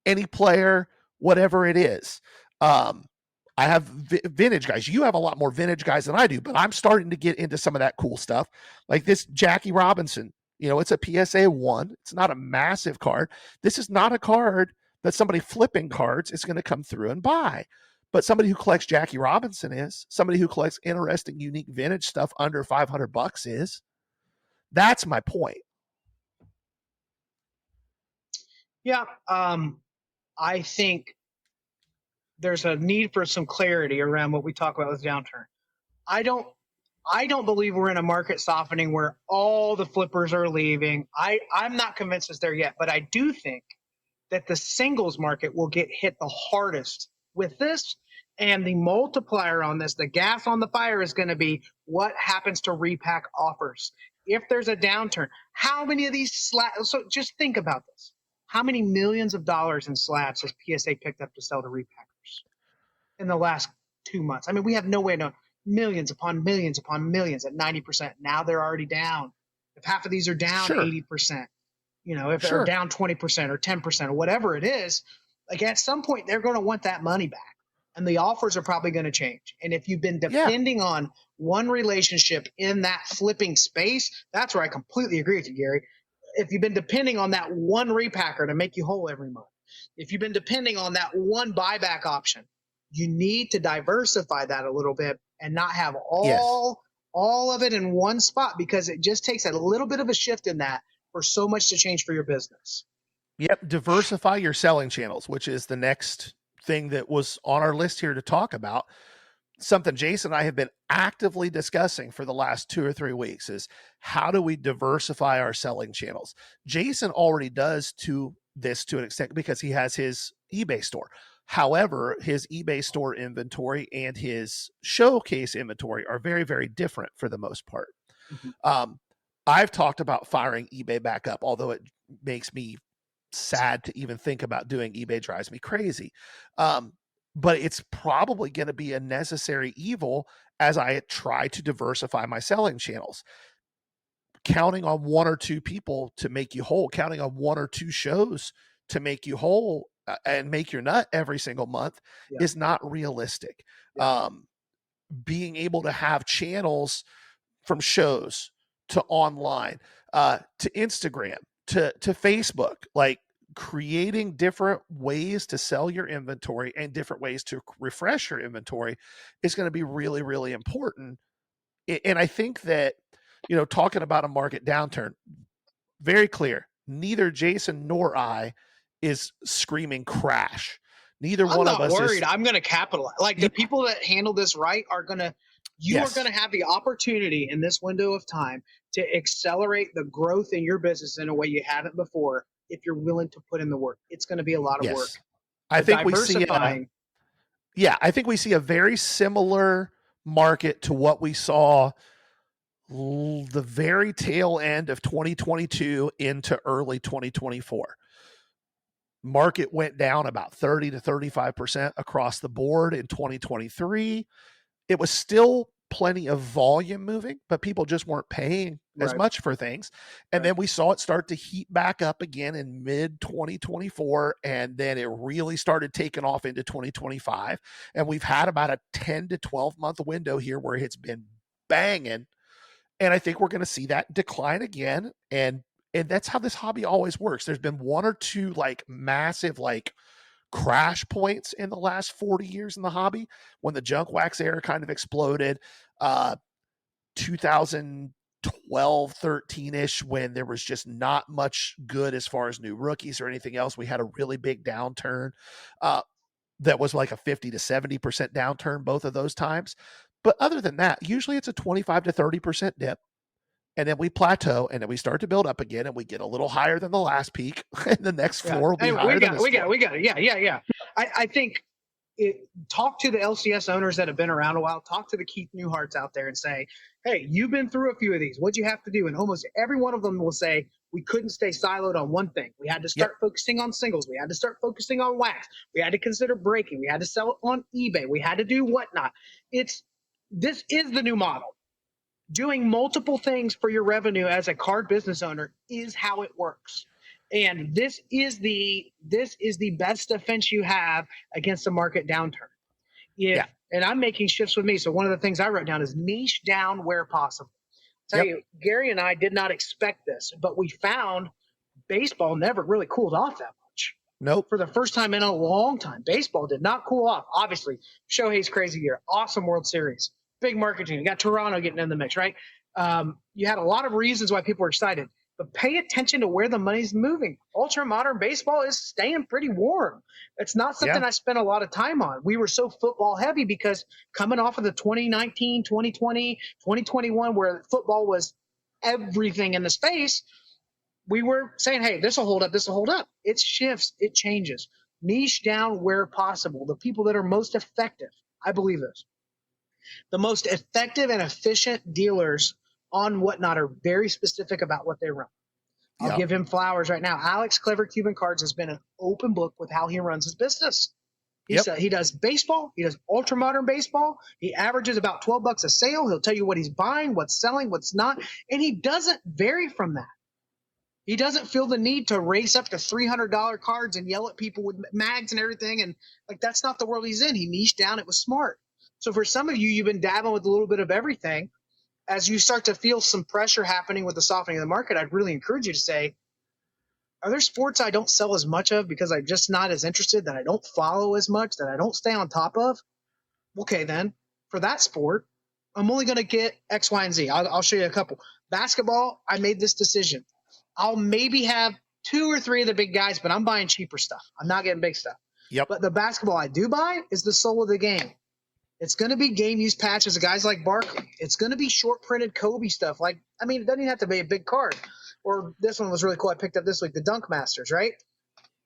any player, whatever it is. I have vintage guys. You have a lot more vintage guys than I do, but I'm starting to get into some of that cool stuff. Like this Jackie Robinson, it's a PSA 1. It's not a massive card. This is not a card that somebody flipping cards is going to come through and buy. But somebody who collects Jackie Robinson is. Somebody who collects interesting, unique vintage stuff under $500 is. That's my point. Yeah, I think there's a need for some clarity around what we talk about with downturn. I don't believe we're in a market softening where all the flippers are leaving. I'm not convinced it's there yet, but I do think that the singles market will get hit the hardest with this, and the multiplier on this, the gas on the fire, is going to be what happens to repack offers. If there's a downturn, how many of these slats? So just think about this. How many millions of dollars in slats has PSA picked up to sell to repackers in the last 2 months? I mean, we have no way to know. Millions upon millions upon millions at 90%. Now they're already down. If half of these are down 80%, if they're down 20% or 10% or whatever it is, like at some point they're going to want that money back. And the offers are probably going to change. And if you've been depending on one relationship in that flipping space, that's where I completely agree with you, Gary. If you've been depending on that one repacker to make you whole every month, if you've been depending on that one buyback option, you need to diversify that a little bit and not have all of it in one spot, because it just takes a little bit of a shift in that for so much to change for your business. Yep. Diversify your selling channels, which is the next thing that was on our list here to talk about. Something Jason and I have been actively discussing for the last 2 or 3 weeks is how do we diversify our selling channels? Jason already does to an extent because he has his eBay store. However, his eBay store inventory and his showcase inventory are very, very different for the most part. Mm-hmm. I've talked about firing eBay back up, although it makes me sad to even think about doing eBay, drives me crazy. But it's probably going to be a necessary evil as I try to diversify my selling channels. Counting on 1 or 2 people to make you whole, counting on 1 or 2 shows to make you whole and make your nut every single month is not realistic. Being able to have channels from shows to online, to Instagram, to Facebook, like creating different ways to sell your inventory and different ways to refresh your inventory is going to be really, really important. And I think that, talking about a market downturn, very clear, neither Jason nor I is screaming crash. Neither I'm one of not us worried. is. I'm going to capitalize. Like the people that handle this right are going to, you are Yes. going to have the opportunity in this window of time to accelerate the growth in your business in a way you haven't before if you're willing to put in the work. It's going to be a lot of work. Yes. I think we see Diversifying. I think we see a very similar market to what we saw the very tail end of 2022 into early 2024. Market went down about 30 to 35% across the board in 2023. It was still plenty of volume moving, but people just weren't paying as much for things. And then we saw it start to heat back up again in mid 2024. And then it really started taking off into 2025. And we've had about a 10 to 12 month window here where it's been banging. And I think we're going to see that decline again. And that's how this hobby always works. There's been one or two like massive like crash points in the last 40 years in the hobby when the junk wax era kind of exploded. 2012, 13-ish, when there was just not much good as far as new rookies or anything else. We had a really big downturn that was like a 50 to 70% downturn both of those times. But other than that, usually it's a 25 to 30% dip. And then we plateau, and then we start to build up again, and we get a little higher than the last peak, and the next floor will be higher than this floor. We got it. Yeah. I think talk to the LCS owners that have been around a while. Talk to the Keith Newharts out there and say, hey, you've been through a few of these. What'd you have to do? And almost every one of them will say, we couldn't stay siloed on one thing. We had to start focusing on singles. We had to start focusing on wax. We had to consider breaking. We had to sell it on eBay. We had to do whatnot. This is the new model. Doing multiple things for your revenue as a card business owner is how it works. And this is the best defense you have against a market downturn. And I'm making shifts with me. So one of the things I wrote down is niche down where possible. Tell you, Gary and I did not expect this, but we found baseball never really cooled off that much. Nope. For the first time in a long time, baseball did not cool off. Obviously, Shohei's crazy year, awesome World Series. Big marketing. You got Toronto getting in the mix, right? You had a lot of reasons why people were excited, but pay attention to where the money's moving. Ultra modern baseball is staying pretty warm. It's not something I spent a lot of time on. We were so football heavy because coming off of the 2019, 2020, 2021, where football was everything in the space, we were saying, hey, this will hold up, this will hold up. It shifts, it changes. Niche down where possible. The people that are most effective, I believe this. The most effective and efficient dealers on Whatnot are very specific about what they run. I'll give him flowers right now. Alex Clever Cuban Cards has been an open book with how he runs his business. He does baseball. He does ultra modern baseball. He averages about $12 a sale. He'll tell you what he's buying, what's selling, what's not. And he doesn't vary from that. He doesn't feel the need to race up to $300 cards and yell at people with mags and everything. And like, that's not the world he's in. He niched down. It was smart. So for some of you, you've been dabbling with a little bit of everything. As you start to feel some pressure happening with the softening of the market, I'd really encourage you to say, are there sports I don't sell as much of because I'm just not as interested, that I don't follow as much, that I don't stay on top of? Okay, then, for that sport, I'm only going to get X, Y, and Z. I'll show you a couple. Basketball, I made this decision. I'll maybe have 2 or 3 of the big guys, but I'm buying cheaper stuff. I'm not getting big stuff. But the basketball I do buy is the soul of the game. It's going to be game use patches of guys like Barkley. It's going to be short printed Kobe stuff. It doesn't even have to be a big card. Or this one was really cool. I picked up this week, the Dunk Masters, right?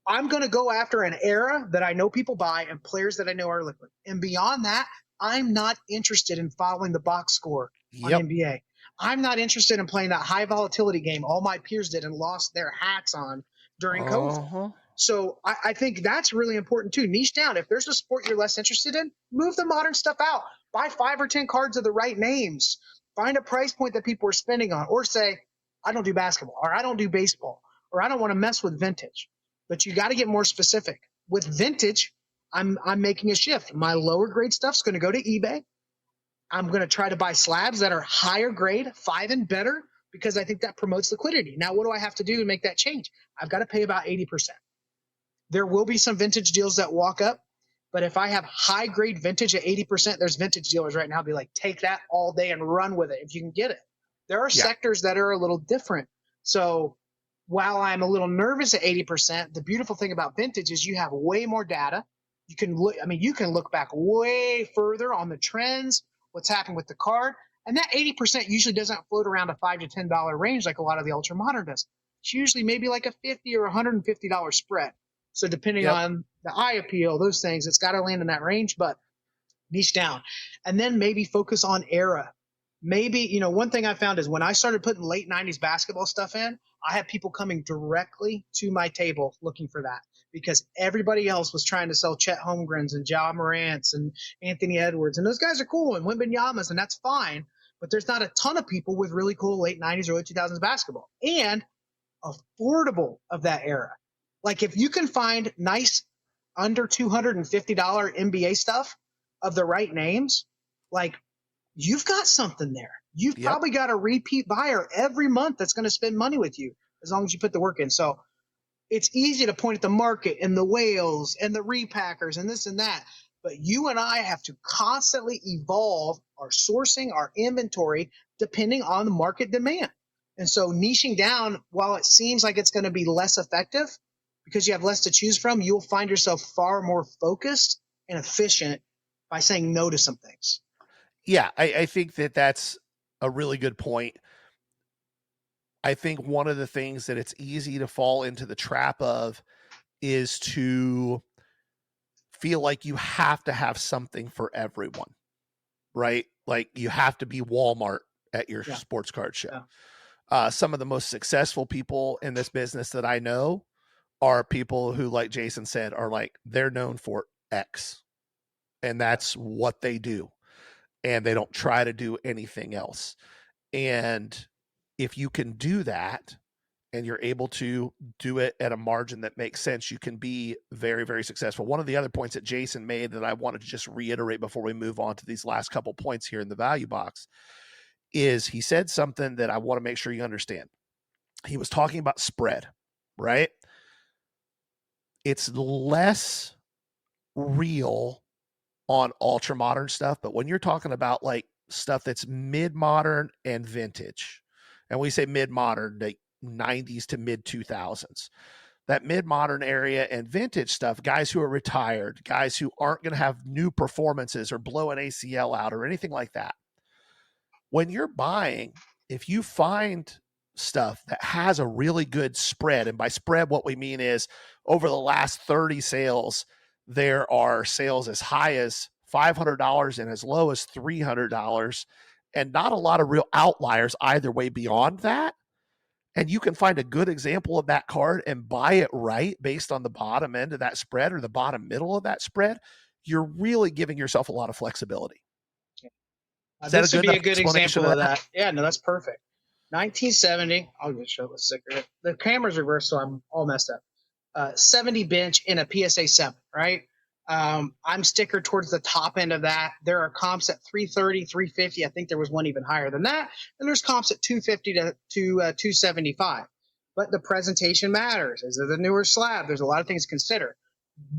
I'm going to go after an era that I know people buy and players that I know are liquid. And beyond that, I'm not interested in following the box score on NBA. I'm not interested in playing that high volatility game all my peers did and lost their hats on during COVID. So I think that's really important too. Niche down. If there's a sport you're less interested in, move the modern stuff out. Buy 5 or 10 cards of the right names. Find a price point that people are spending on, or say, I don't do basketball, or I don't do baseball, or I don't want to mess with vintage. But you got to get more specific. With vintage, I'm making a shift. My lower grade stuff's going to go to eBay. I'm going to try to buy slabs that are higher grade, 5 and better, because I think that promotes liquidity. Now, what do I have to do to make that change? I've got to pay about 80%. There will be some vintage deals that walk up, but if I have high grade vintage at 80%, there's vintage dealers right now be like, take that all day and run with it if you can get it. There are sectors that are a little different. So while I'm a little nervous at 80%, the beautiful thing about vintage is you have way more data. You can look back way further on the trends, what's happened with the card. And that 80% usually doesn't float around a $5 to $10 range like a lot of the ultra modern does. It's usually maybe like a $50 or $150 spread. So depending on the eye appeal, those things, it's got to land in that range, but niche down. And then maybe focus on era. Maybe, one thing I found is when I started putting late 90s basketball stuff in, I had people coming directly to my table looking for that because everybody else was trying to sell Chet Holmgrens and Ja Morants and Anthony Edwards. And those guys are cool and Wembanyama's, and that's fine. But there's not a ton of people with really cool late 90s, early 2000s basketball and affordable of that era. Like if you can find nice under $250 NBA stuff of the right names, like you've got something there. You've probably got a repeat buyer every month that's going to spend money with you as long as you put the work in. So it's easy to point at the market and the whales and the repackers and this and that. But you and I have to constantly evolve our sourcing, our inventory, depending on the market demand. And so niching down, while it seems like it's going to be less effective because you have less to choose from, you'll find yourself far more focused and efficient by saying no to some things. Yeah, I think that's a really good point. I think one of the things that it's easy to fall into the trap of is to feel like you have to have something for everyone, right? Like you have to be Walmart at your sports card show. Yeah. Some of the most successful people in this business that I know are people who, like Jason said, are like, they're known for X and that's what they do. And they don't try to do anything else. And if you can do that and you're able to do it at a margin that makes sense, you can be very, very successful. One of the other points that Jason made that I wanted to just reiterate before we move on to these last couple points here in the value box is he said something that I want to make sure you understand. He was talking about spread, right? It's less real on ultra modern stuff, but when you're talking about like stuff that's mid-modern and vintage, and we say mid-modern, like 90s to mid 2000s, that mid-modern area and vintage stuff, guys who are retired, guys who aren't going to have new performances or blow an ACL out or anything like that. When you're buying, if you find stuff that has a really good spread, and by spread, what we mean is over the last 30 sales, there are sales as high as $500 and as low as $300, and not a lot of real outliers either way beyond that. And you can find a good example of that card and buy it right based on the bottom end of that spread or the bottom middle of that spread. You're really giving yourself a lot of flexibility. This would be a good example of that. Yeah, no, that's perfect. 1970. I'll just show the sticker. The camera's reversed, so I'm all messed up. 70 bench in a PSA 7, right? I'm stickered towards the top end of that. There are comps at 330, 350. I think there was one even higher than that. And there's comps at 250 to 275. But the presentation matters. Is it the newer slab? There's a lot of things to consider.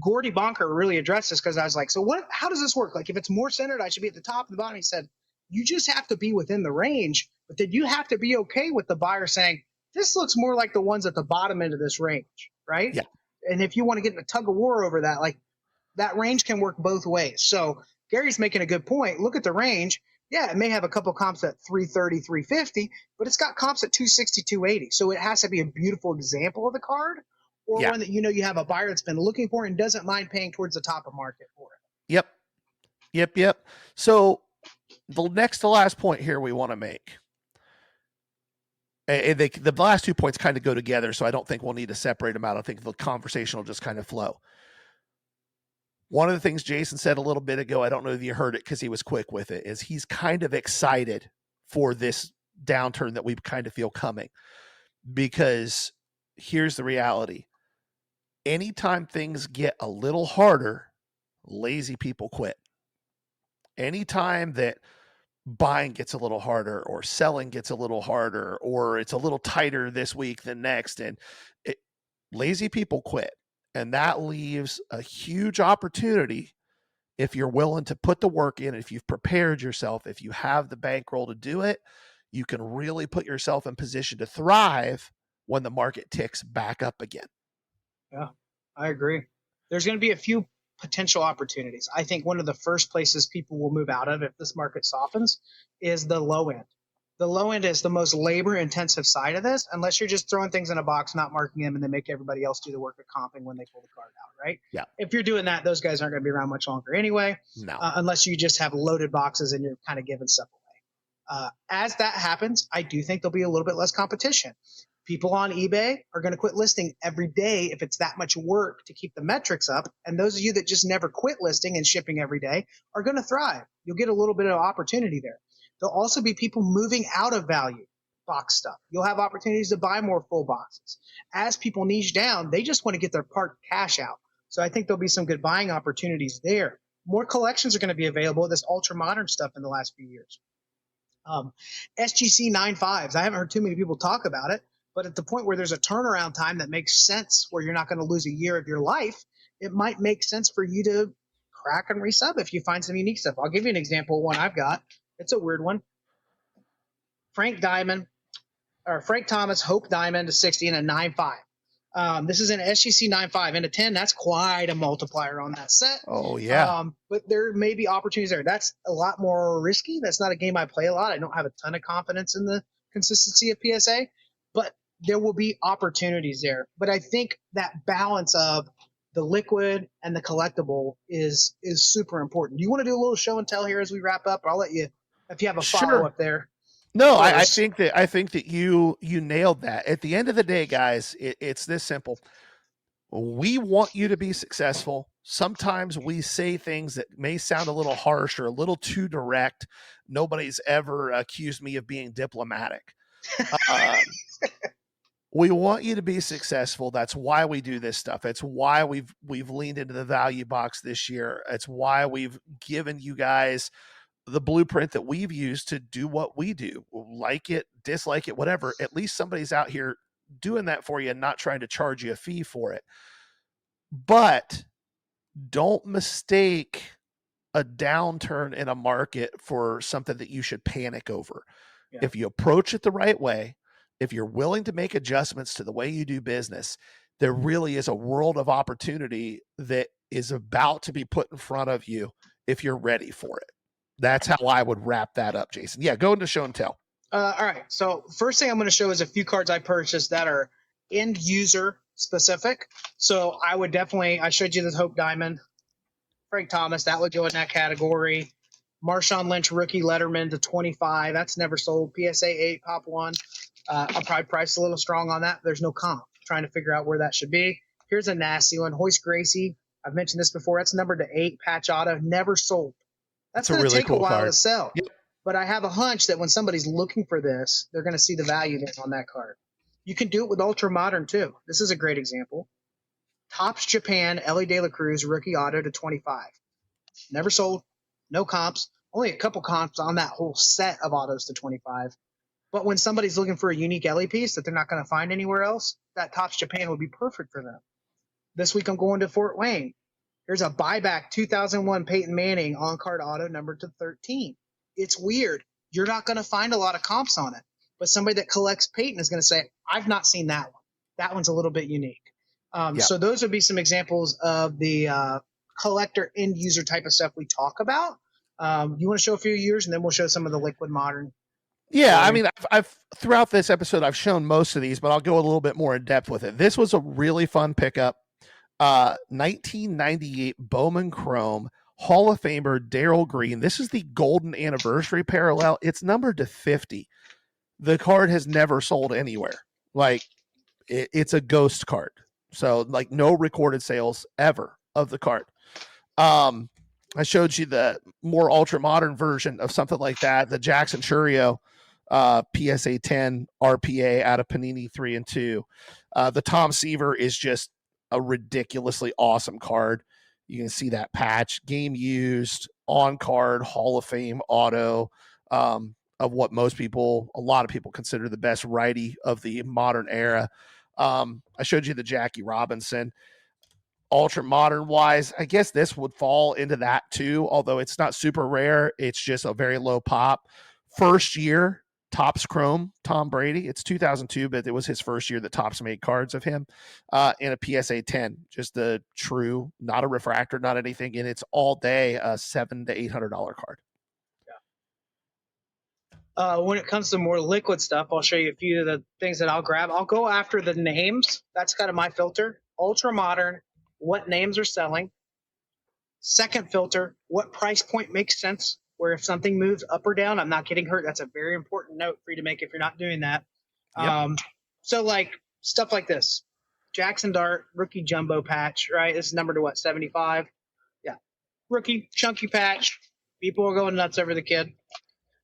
Gordy Bonker really addressed this because I was like, so how does this work? Like if it's more centered, I should be at the top and the bottom. He said, you just have to be within the range, but then you have to be okay with the buyer saying, this looks more like the ones at the bottom end of this range, right? Yeah. And if you want to get in a tug of war over that, like that range can work both ways. So Gary's making a good point. Look at the range. Yeah, it may have a couple comps at 330, 350, but it's got comps at 260, 280. So it has to be a beautiful example of the card or one that you have a buyer that's been looking for and doesn't mind paying towards the top of market for it. Yep. So the next to last point here we want to make. And the last 2 points kind of go together, so I don't think we'll need to separate them out. I think the conversation will just kind of flow. One of the things Jason said a little bit ago, I don't know if you heard it because he was quick with it, is he's kind of excited for this downturn that we kind of feel coming. Because here's the reality. Anytime things get a little harder, lazy people quit. Anytime that buying gets a little harder or selling gets a little harder or it's a little tighter this week than next. And lazy people quit. And that leaves a huge opportunity if you're willing to put the work in, if you've prepared yourself, if you have the bankroll to do it, you can really put yourself in position to thrive when the market ticks back up again. Yeah, I agree. There's going to be a few potential opportunities. I think one of the first places people will move out of if this market softens is the low end. The low end is the most labor intensive side of this, unless you're just throwing things in a box, not marking them, and then make everybody else do the work of comping when they pull the card out, right? Yeah. If you're doing that, those guys aren't going to be around much longer anyway, No. Unless you just have loaded boxes and you're kind of giving stuff away. As that happens, I do think there'll be a little bit less competition. People on eBay are going to quit listing every day if it's that much work to keep the metrics up. And those of you that just never quit listing and shipping every day are going to thrive. You'll get a little bit of opportunity there. There'll also be people moving out of value box stuff. You'll have opportunities to buy more full boxes. As people niche down, they just want to get their parked cash out. So I think there'll be some good buying opportunities there. More collections are going to be available of this ultra modern stuff in the last few years. SGC 9.5s. I haven't heard too many people talk about it. But at the point where there's a turnaround time that makes sense, where you're not going to lose a year of your life, it might make sense for you to crack and resub if you find some unique stuff. I'll give you an example of one I've got. It's a weird one. Frank Thomas Hope Diamond to 60 and a 9.5. This is an SGC 9.5 and a 10. That's quite a multiplier on that set. Oh, yeah. But there may be opportunities there. That's a lot more risky. That's not a game I play a lot. I don't have a ton of confidence in the consistency of PSA, but there will be opportunities there. But I think that balance of the liquid and the collectible is super important. Do you want to do a little show and tell here as we wrap up? I'll let you, if you have a follow-up there. No, I think that you nailed that. At the end of the day, guys, it's this simple. We want you to be successful. Sometimes we say things that may sound a little harsh or a little too direct. Nobody's ever accused me of being diplomatic. We want you to be successful. That's why we do this stuff. It's why we've leaned into the value box this year. It's why we've given you guys the blueprint that we've used to do what we do. Like it, dislike it, whatever. At least somebody's out here doing that for you and not trying to charge you a fee for it. But don't mistake a downturn in a market for something that you should panic over. Yeah. If you approach it the right way, if you're willing to make adjustments to the way you do business, there really is a world of opportunity that is about to be put in front of you if you're ready for it. That's how I would wrap that up, Jason. Yeah, go into show and tell. All right. So first thing I'm going to show is a few cards I purchased that are end user specific. So I showed you this Hope Diamond, Frank Thomas, that would go in that category. Marshawn Lynch rookie Letterman to 25. That's never sold. PSA 8 Pop 1. I'll probably price a little strong on that. There's no comp. Trying to figure out where that should be. Here's a nasty one. Hoist Gracie. I've mentioned this before. That's numbered to 8. Patch auto. Never sold. That's going to take a while to sell. Yep. But I have a hunch that when somebody's looking for this, they're going to see the value on that card. You can do it with Ultra Modern too. This is a great example. Topps Japan, Ellie De La Cruz, rookie auto to 25. Never sold. No comps. Only a couple comps on that whole set of autos to 25. But when somebody's looking for a unique Ellie piece that they're not going to find anywhere else, that Topps Japan would be perfect for them. This week I'm going to Fort Wayne. Here's a buyback 2001 Peyton Manning on-card auto numbered to 13. It's weird. You're not going to find a lot of comps on it. But somebody that collects Peyton is going to say, I've not seen that one. That one's a little bit unique. So those would be some examples of the collector end user type of stuff we talk about. You want to show a few years, and then we'll show some of the liquid modern. Yeah, I mean, I've throughout this episode, I've shown most of these, but I'll go a little bit more in depth with it. This was a really fun pickup. 1998 Bowman Chrome Hall of Famer Darrell Green. This is the golden anniversary parallel. It's numbered to 50. The card has never sold anywhere. Like, it's a ghost card. So, like, no recorded sales ever of the card. I showed you the more ultra modern version of something like that. The Jackson Churio PSA 10 RPA out of Panini 3 and 2. The Tom Seaver is just a ridiculously awesome card. You can see that patch, game used, on card, Hall of Fame auto. of what a lot of people consider the best righty of the modern era. I showed you the Jackie Robinson. Ultra modern wise, I guess this would fall into that too, although it's not super rare. It's just a very low pop. First year, Topps Chrome, Tom Brady. It's 2002, but it was his first year that Topps made cards of him in a PSA 10. Just the true, not a refractor, not anything. And it's all day a $700 to $800 card. When it comes to more liquid stuff, I'll show you a few of the things that I'll grab. I'll go after the names. That's kind of my filter. Ultra modern, what names are selling. Second filter, what price point makes sense, where if something moves up or down, I'm not getting hurt. That's a very important note for you to make if you're not doing that. Yep. So like stuff like this. Jackson Dart, rookie jumbo patch, right? This is numbered to what, 75? Yeah. Rookie, chunky patch. People are going nuts over the kid.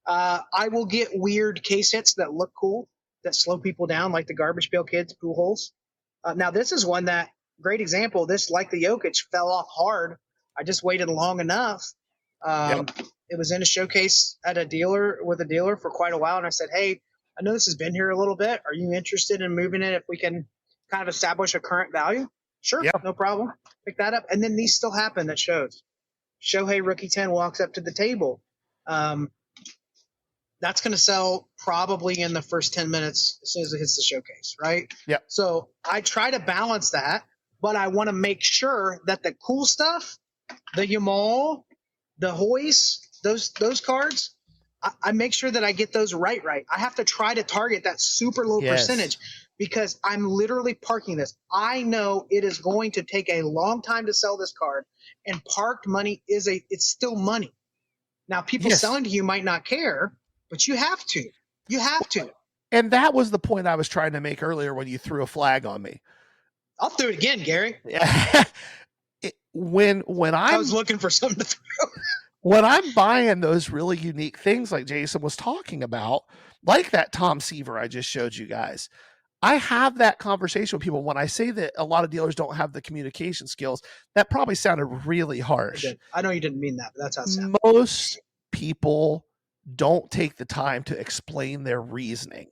I will get weird case hits that look cool, that slow people down, like the Garbage Pail Kids, Pool Holes. Now, this is one that, great example, this, like the Jokic, fell off hard. I just waited long enough. It was in a showcase at a dealer for quite a while, and I said, hey, I know this has been here a little bit. Are you interested in moving it if we can kind of establish a current value? Sure, no problem. Pick that up. And then these still happen at shows. Shohei Rookie 10 walks up to the table. That's going to sell probably in the first 10 minutes as soon as it hits the showcase, right? Yeah. So I try to balance that, but I want to make sure that the cool stuff, the Yamal, the Hoist, those cards, I make sure that I get those right. I have to try to target that super low percentage because I'm literally parking this. I know it is going to take a long time to sell this card, and parked money it's still money. Now, people selling to you might not care, but you have to. You have to. And that was the point I was trying to make earlier when you threw a flag on me. I'll throw it again, Gary. When I was looking for something to throw. When I'm buying those really unique things like Jason was talking about, like that Tom Seaver I just showed you guys, I have that conversation with people. When I say that a lot of dealers don't have the communication skills, that probably sounded really harsh. I know you didn't mean that, but that's how it sounded. Most people don't take the time to explain their reasoning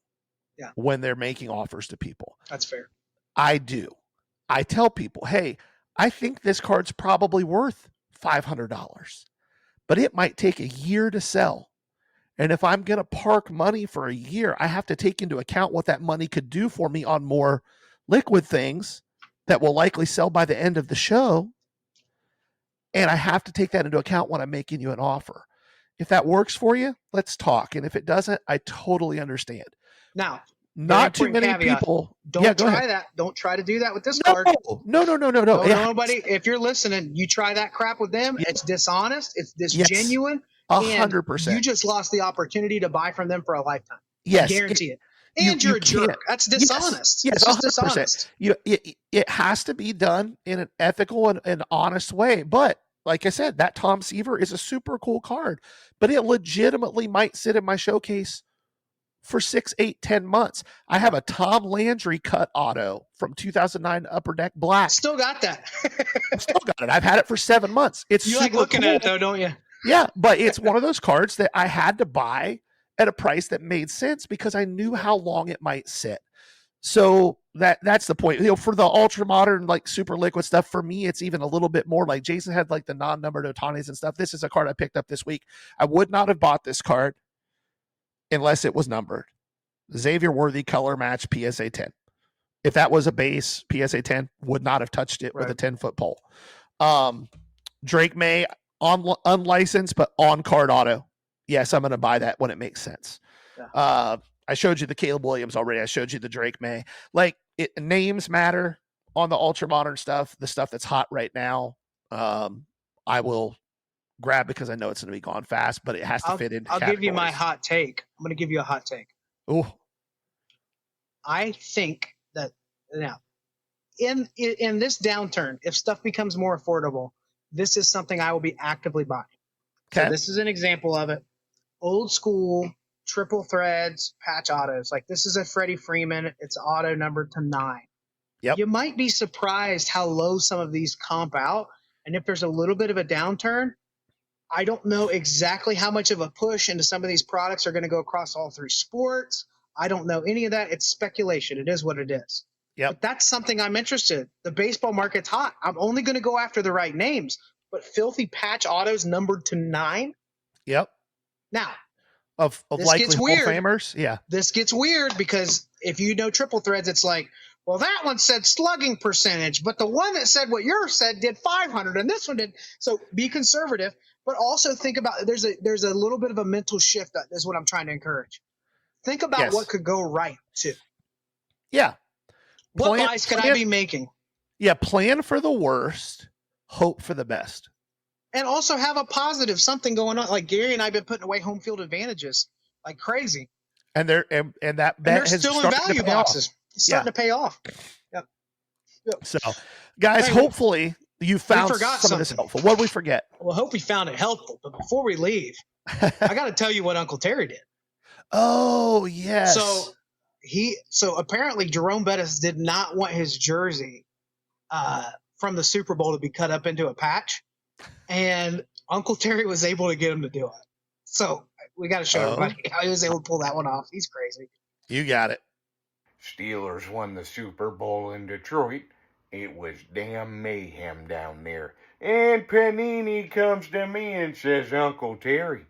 when they're making offers to people. That's fair. I do. I tell people, hey, I think this card's probably worth $500, but it might take a year to sell. And if I'm going to park money for a year, I have to take into account what that money could do for me on more liquid things that will likely sell by the end of the show. And I have to take that into account when I'm making you an offer. If that works for you, let's talk. And if it doesn't, I totally understand. Now, not too many people. Don't try that. Don't try to do that with this card. No. Nobody. If you're listening, you try that crap with them. It's dishonest. It's disgenuine. 100%. You just lost the opportunity to buy from them for a lifetime. Yes, I guarantee it. And you're a jerk. That's dishonest. Yes, it's just 100%. dishonest. It has to be done in an ethical and honest way. But like I said, that Tom Seaver is a super cool card, but it legitimately might sit in my showcase for 6, 8, 10 months. I have a Tom Landry cut auto from 2009 Upper Deck Black. Still got that. Still got it. I've had it for 7 months. It's you super like looking cool. at it though, don't you? Yeah, but it's one of those cards that I had to buy at a price that made sense because I knew how long it might sit. So that's the point. For the ultra modern, like super liquid stuff, for me, it's even a little bit more like Jason had like the non-numbered Otanis and stuff. This is a card I picked up this week. I would not have bought this card unless it was numbered. Xavier Worthy color match PSA 10. If that was a base PSA 10, would not have touched it with a 10-foot pole. Drake May, unlicensed, but on card auto. Yes, I'm going to buy that when it makes sense. Yeah. I showed you the Caleb Williams already. I showed you the Drake May. Like, names matter on the ultra modern stuff, the stuff that's hot right now. I will grab because I know it's going to be gone fast, but it has to fit into I'll give you my hot take. I'm going to give you a hot take. Oh, I think that now in this downturn, if stuff becomes more affordable, this is something I will be actively buying. Okay. So this is an example of it. Old school triple threads patch autos. Like this is a Freddie Freeman. It's auto numbered to 9. Yep. You might be surprised how low some of these comp out. And if there's a little bit of a downturn, I don't know exactly how much of a push into some of these products are going to go across all three sports. I don't know any of that. It's speculation. It is what it is. Yep. But that's something I'm interested in. The baseball market's hot. I'm only going to go after the right names. But filthy patch autos numbered to 9. Yep. Now, Of this likely gets Hall weird. of Famers. Yeah. This gets weird because if you know triple threads, it's like, well, that one said slugging percentage, but the one that said what yours said did 500, and this one did. So be conservative, but also think about there's a little bit of a mental shift. That is what I'm trying to encourage. Think about Yes. what could go right too. Yeah. What buys could I be making? Yeah. Plan for the worst, hope for the best. And also have a positive something going on. Like Gary and I have been putting away home field advantages like crazy. And they're and that And bet they're has still in started to value pay off. boxes. It's starting to pay off. Yep. So, guys, Hey, hopefully you found forgot some of this something. helpful. What did we forget? Well, I hope we found it helpful. But before we leave, I got to tell you what Uncle Terry did. Oh, yes. So apparently Jerome Bettis did not want his jersey from the Super Bowl to be cut up into a patch, and Uncle Terry was able to get him to do it. So we got to show everybody how he was able to pull that one off. He's crazy. You got it. Steelers won the Super Bowl in Detroit. It was damn mayhem down there. And Panini comes to me and says, Uncle Terry,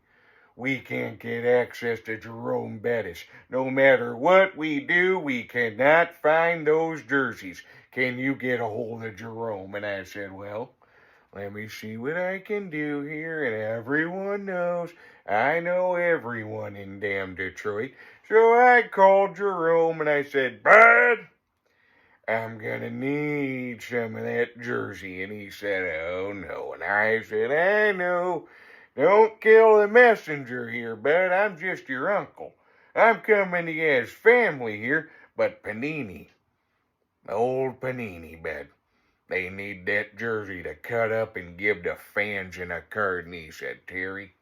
we can't get access to Jerome Bettis. No matter what we do, we cannot find those jerseys. Can you get a hold of Jerome? And I said, well, let me see what I can do here. And everyone knows I know everyone in damn Detroit. So I called Jerome and I said, Bud, I'm gonna need some of that jersey. And he said, oh no. And I said, I know. Don't kill the messenger here, Bud. I'm just your uncle. I'm coming to you as family here. But Panini, old Panini, Bud, they need that jersey to cut up and give the fans in a card. And he said, Terry,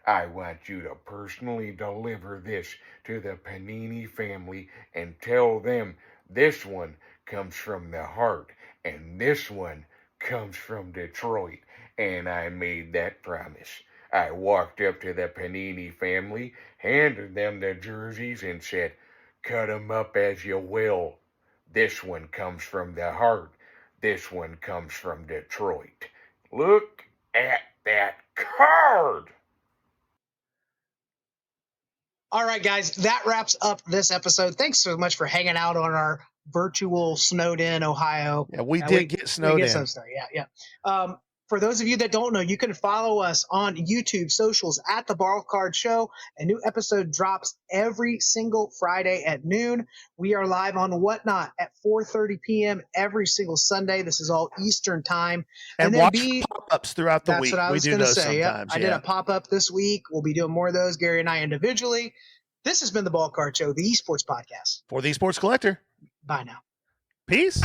I want you to personally deliver this to the Panini family and tell them this one comes from the heart and this one comes from Detroit. And I made that promise. I walked up to the Panini family, handed them the jerseys and said, cut 'em up as you will. This one comes from the heart. This one comes from Detroit. Look at that card. All right, guys, that wraps up this episode. Thanks so much for hanging out on our virtual snowed in Ohio. Yeah, we did get snowed in. Some snow. Yeah. For those of you that don't know, you can follow us on YouTube, socials at the Ballcard Show. A new episode drops every single Friday at noon. We are live on Whatnot at 4:30 p.m. every single Sunday. This is all Eastern time. And then watch pop-ups throughout the that's week. What I was we do gonna those say. sometimes. Yep. I did a pop-up this week. We'll be doing more of those, Gary and I individually. This has been the Ballcard Show, the esports podcast. For the Esports Collector. Bye now. Peace.